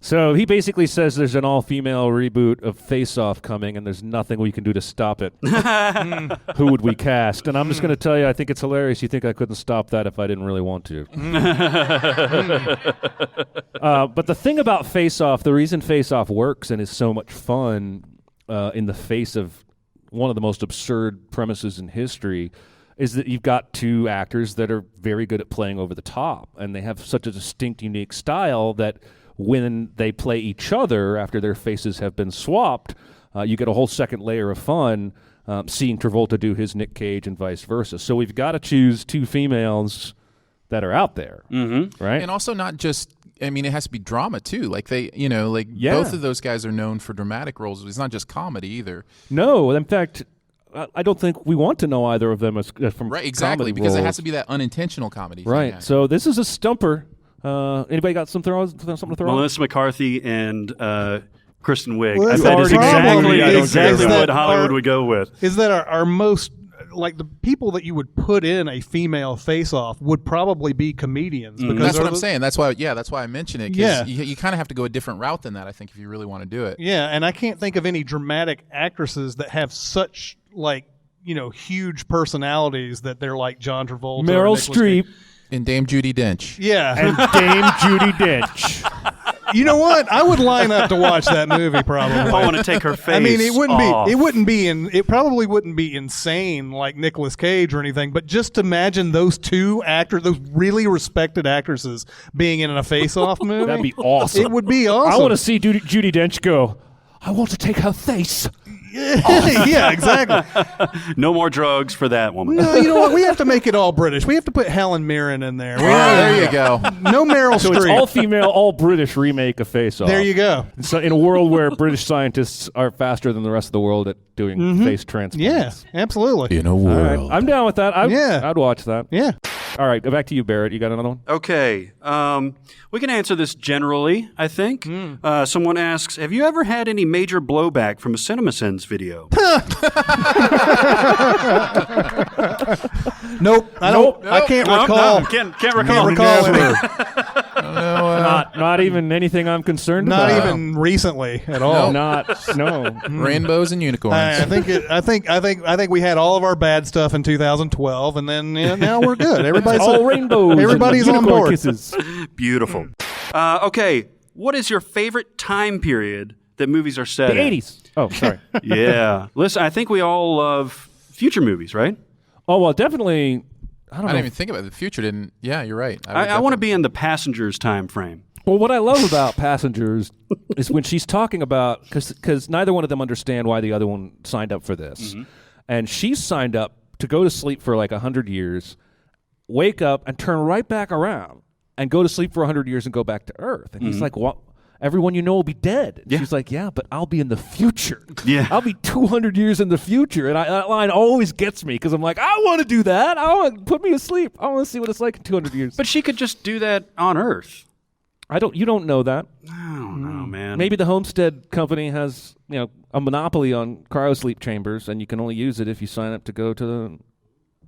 So he basically says there's an all-female reboot of Face Off coming, and there's nothing we can do to stop it. Who would we cast? And I'm just going to tell you, I think it's hilarious. You think I couldn't stop that if I didn't really want to. But the thing about Face Off, the reason Face Off works and is so much fun in the face of one of the most absurd premises in history is that you've got two actors that are very good at playing over the top, and they have such a distinct, unique style that when they play each other after their faces have been swapped, you get a whole second layer of fun seeing Travolta do his Nick Cage and vice versa. So we've got to choose two females that are out there, right? And also not just, it has to be drama too. Like both of those guys are known for dramatic roles. It's not just comedy either. No, in fact, I don't think we want to know either of them as from right, exactly, because roles. It has to be that unintentional comedy. Right. Thing, yeah. So this is a stumper. Anybody got something to throw? Melissa McCarthy and Kristen Wiig. Well, that is exactly that what Hollywood would go with. Is that our most, like, the people that you would put in a female face-off would probably be comedians. Because that's what I'm saying. That's why I mention it. Yeah. You kind of have to go a different route than that, I think, if you really want to do it. Yeah, and I can't think of any dramatic actresses that have such, huge personalities that they're like John Travolta. Meryl Streep. And Dame Judi Dench. Yeah. And Dame Judi Dench. You know what? I would line up to watch that movie probably. I want to take her face. It probably wouldn't be insane like Nicolas Cage or anything, but just imagine those two actors, those really respected actresses being in a face-off movie. That'd be awesome. It would be awesome. I want to see Judi Dench go, I want to take her face. Yeah, exactly. No more drugs for that woman. No, you know what? We have to make it all British. We have to put Helen Mirren in there. There you go. No Meryl So Streep. it's all female, all British remake of Face Off. There you go. So in a world where British scientists are faster than the rest of the world at doing face transplants. Yeah, absolutely. In a All world. right. I'm down with that. Yeah. I'd watch that. Yeah. All right, back to you, Barrett. You got another one? Okay. We can answer this generally, I think. Someone asks, have you ever had any major blowback from a CinemaSins video? Nope. I can't recall. No, can't recall. Can't recall any. Not even anything I'm concerned Not about. even recently at all. No. Rainbows and unicorns. I think we had all of our bad stuff in 2012, and then now we're good. Everybody's all rainbows. Everybody's and on unicorn board. Kisses. Beautiful. Okay. What is your favorite time period that movies are set The in? 80s. Oh, sorry. Yeah. Listen, I think we all love future movies, right? Oh, well, definitely. I don't know. didn't even think about it. The future didn't. Yeah, you're right. I want to be in the Passengers time frame. Well, what I love about Passengers is when she's talking about, because neither one of them understand why the other one signed up for this. And she's signed up to go to sleep for like 100 years, wake up and turn right back around and go to sleep for 100 years and go back to Earth. And he's like, what? Everyone you know will be dead. And she's like, yeah, but I'll be in the future. Yeah. I'll be 200 years in the future. And that line always gets me because I'm like, I want to do that. I want to put me to sleep. I want to see what it's like in 200 years. But she could just do that on Earth. You don't know that. I don't know, man. Maybe the Homestead Company has, a monopoly on cryosleep chambers, and you can only use it if you sign up to go to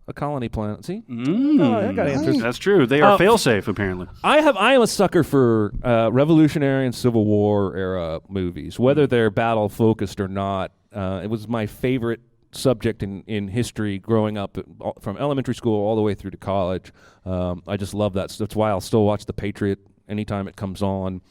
a colony planet. See? I got answers. That's true. They are fail-safe, apparently. I am a sucker for Revolutionary and Civil War era movies, whether they're battle focused or not. It was my favorite subject in history growing up from elementary school all the way through to college. I just love that. That's why I'll still watch The Patriot anytime it comes on.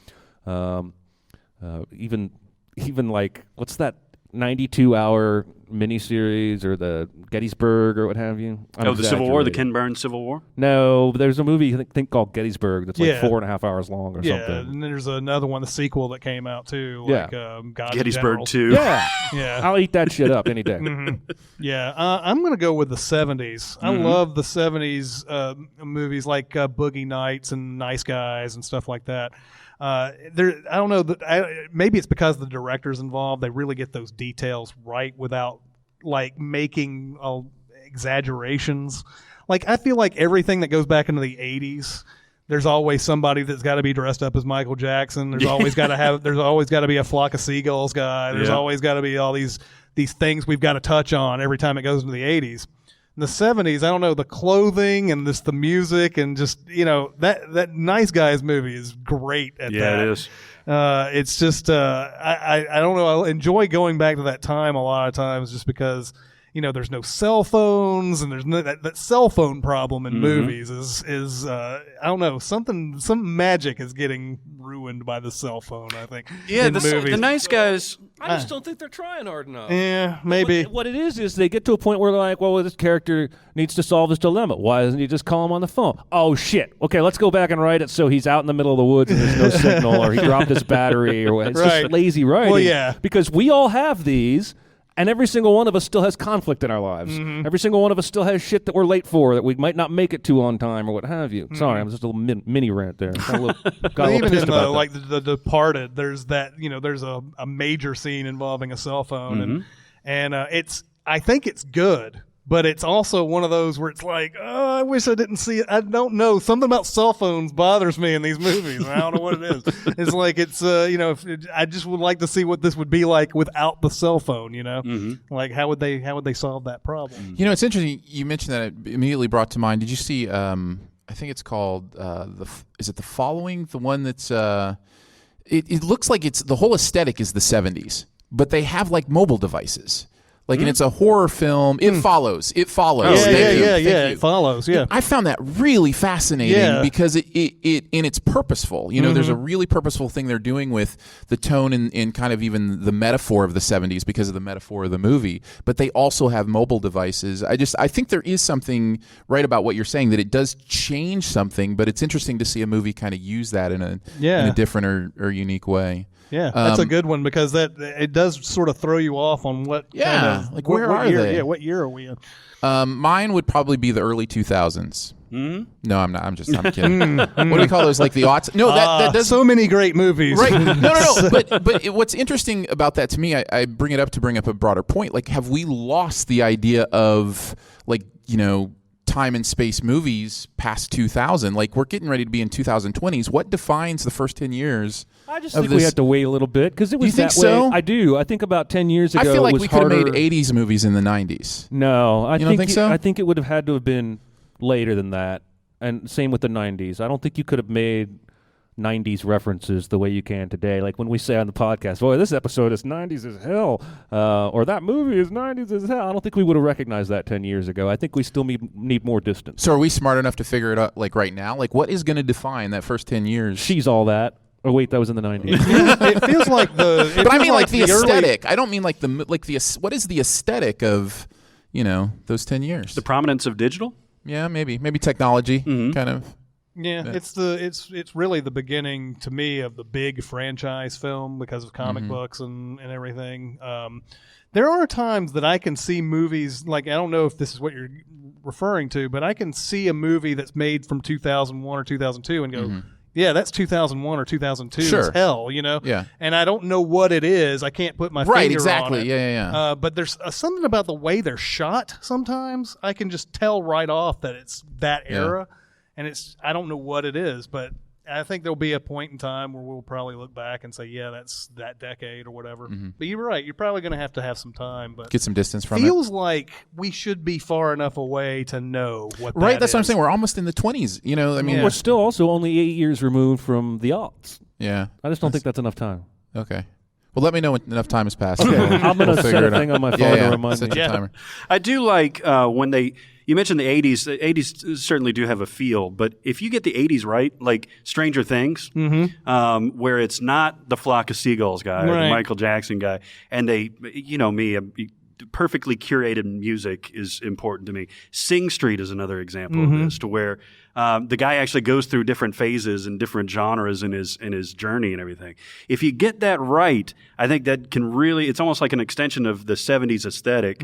Even like, what's that 92-hour miniseries or the Gettysburg or what have you? The Civil War, the Ken Burns Civil War? No, there's a movie I think called Gettysburg that's like 4.5 hours long or something. Yeah, and there's another one, the sequel that came out too. Like, God Gettysburg 2. Yeah. Yeah. I'll eat that shit up any day. Yeah, I'm going to go with the 70s. I love the 70s movies like Boogie Nights and Nice Guys and stuff like that. I don't know. Maybe it's because the director's involved. They really get those details right without like making exaggerations. Like I feel like everything that goes back into the 80s, there's always somebody that's got to be dressed up as Michael Jackson. There's always got to there's always got to be a Flock of Seagulls guy. There's always got to be all these things we've got to touch on every time it goes into the 80s. In the 70s, I don't know, the clothing and the music and just, that Nice Guys movie is great at that. Yeah, it is. It's just, I don't know, I enjoy going back to that time a lot of times just because, there's no cell phones and there's no, that cell phone problem in movies is I don't know, some magic is getting ruined by the cell phone, I think. Yeah, in movies. the Nice Guys. I just don't think they're trying hard enough. Yeah, maybe. What it is they get to a point where they're like, well, this character needs to solve this dilemma. Why doesn't he just call him on the phone? Oh, shit. Okay, let's go back and write it so he's out in the middle of the woods and there's no signal or he dropped his battery or it's just lazy writing. Well, yeah. Because we all have these. And every single one of us still has conflict in our lives. Every single one of us still has shit that we're late for that we might not make it to on time or what have you. Sorry, I'm just a little mini rant there. Got a little Even pissed in about that. like the Departed, there's that there's a major scene involving a cell phone, and I think it's good. But it's also one of those where it's like, oh, I wish I didn't see it. I don't know. Something about cell phones bothers me in these movies. I don't know what it is. It's like I just would like to see what this would be like without the cell phone. Like how would they solve that problem? It's interesting. You mentioned that, it immediately brought to mind. Did you see? I think it's called is it The Following? The one that's it looks like it's the whole aesthetic is the 70s, but they have like mobile devices. Like, and it's a horror film. It follows. It follows. Thank you. It follows. Yeah. I found that really fascinating because it and it's purposeful. There's a really purposeful thing they're doing with the tone and kind of even the metaphor of the 70s because of the metaphor of the movie. But they also have mobile devices. I think there is something right about what you're saying, that it does change something, but it's interesting to see a movie kind of use that in a different or unique way. Yeah, that's a good one because it does sort of throw you off on what kind of, like where are year, they? Yeah, what year are we in? Mine would probably be the early 2000s. No, I'm not. I'm kidding. What do we call those? Like the aughts? No, that does so many great movies. Right? No. But what's interesting about that to me, I bring it up to bring up a broader point. Like, have we lost the idea of time and space movies past 2000? Like, we're getting ready to be in 2020s. What defines the first 10 years? I just think we have to wait a little bit because it was you think that so? way. I do. I think about 10 years ago, I feel like it was we could have harder. made 80s movies in the 90s. No, I don't think so? I think it would have had to have been later than that, and same with the 90s. I don't think you could have made 90s references the way you can today. Like when we say on the podcast, boy, this episode is 90s as hell, or that movie is 90s as hell. I don't think we would have recognized that 10 years ago. I think we still need more distance. So are we smart enough to figure it out like right now? Like, what is going to define that first 10 years? She's all that. Oh wait, that was in the 90s. It feels like the. But I mean, like the aesthetic. Early... I don't mean like the What is the aesthetic of, those 10 years? The prominence of digital. Yeah, maybe technology, kind of. Yeah, it's really the beginning to me of the big franchise film because of comic books and everything. There are times that I can see movies, like, I don't know if this is what you're referring to, but I can see a movie that's made from 2001 or 2002 and go, yeah, that's 2001 or 2002 as hell, Yeah. And I don't know what it is. I can't put my finger on it. Right, exactly. Yeah. But there's something about the way they're shot sometimes. I can just tell right off that it's that era. And I don't know what it is, but I think there'll be a point in time where we'll probably look back and say, yeah, that's that decade or whatever. But you're right. You're probably going to have some time. But get some distance from it. Feels like we should be far enough away to know what Right, that's is. what I'm saying. We're almost in the 20s. I mean, we're still also only 8 years removed from the aughts. Yeah. I just don't think that's enough time. Okay. Well, let me know when enough time has passed. Okay. I'm going to set a thing on my phone to remind me. Set your timer. I do like when you mentioned the 80s. The 80s certainly do have a feel, but if you get the 80s right, like Stranger Things, where it's not the Flock of Seagulls guy or the Michael Jackson guy, and perfectly curated music is important to me. Sing Street is another example of this, to where the guy actually goes through different phases and different genres in his journey and everything. If you get that right, I think that can really, it's almost like an extension of the 70s aesthetic,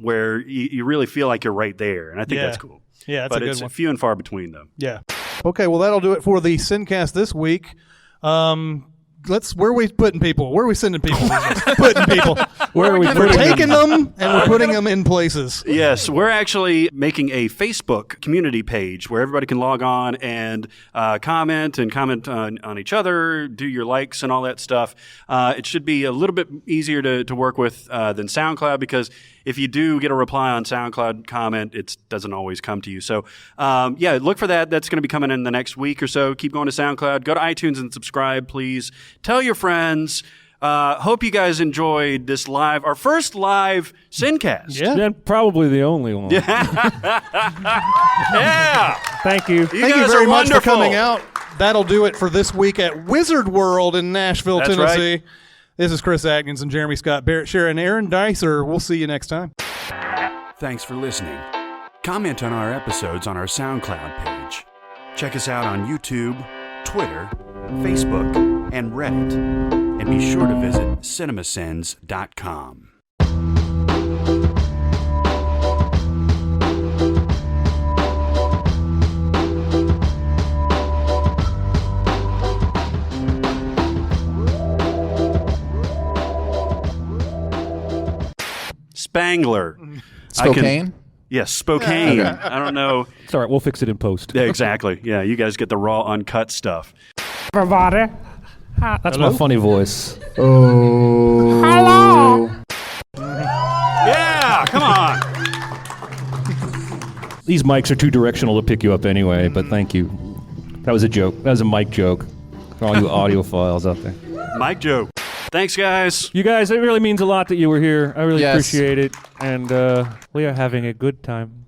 where you really feel like you're right there. And I think that's cool. Yeah, that's but a good it's one. few and far between, though. Yeah. Okay, well, that'll do it for the SINCAST this week. Where are we putting people? Where are we sending people? Putting people. Where are we We're putting taking them and we're putting them in places. Yes, we're actually making a Facebook community page where everybody can log on and comment on each other, do your likes and all that stuff. It should be a little bit easier to work with than SoundCloud, because if you do get a reply on SoundCloud comment, it doesn't always come to you. So, look for that. That's going to be coming in the next week or so. Keep going to SoundCloud. Go to iTunes and subscribe, please. Tell your friends. Hope you guys enjoyed this our first live SINCAST. Yeah. And probably the only one. Yeah. Thank you. Thank you very much for coming out. That'll do it for this week at Wizard World in Nashville, That's Tennessee. right. This is Chris Atkins and Jeremy Scott, Barrett, Sharon, Aaron Dicer. We'll see you next time. Thanks for listening. Comment on our episodes on our SoundCloud page. Check us out on YouTube, Twitter, Facebook, and Reddit. And be sure to visit CinemaSins.com. Spangler. Spokane? Yes, Spokane. Okay. I don't know. It's all right. We'll fix it in post. Yeah, exactly. Yeah, you guys get the raw, uncut stuff. Everybody. That's my funny voice. Yeah, come on. These mics are too directional to pick you up anyway, but thank you. That was a joke. That was a mic joke for all you audiophiles out there. Mike joke. Thanks, guys. You guys, it really means a lot that you were here. I really Yes. appreciate it. And we are having a good time.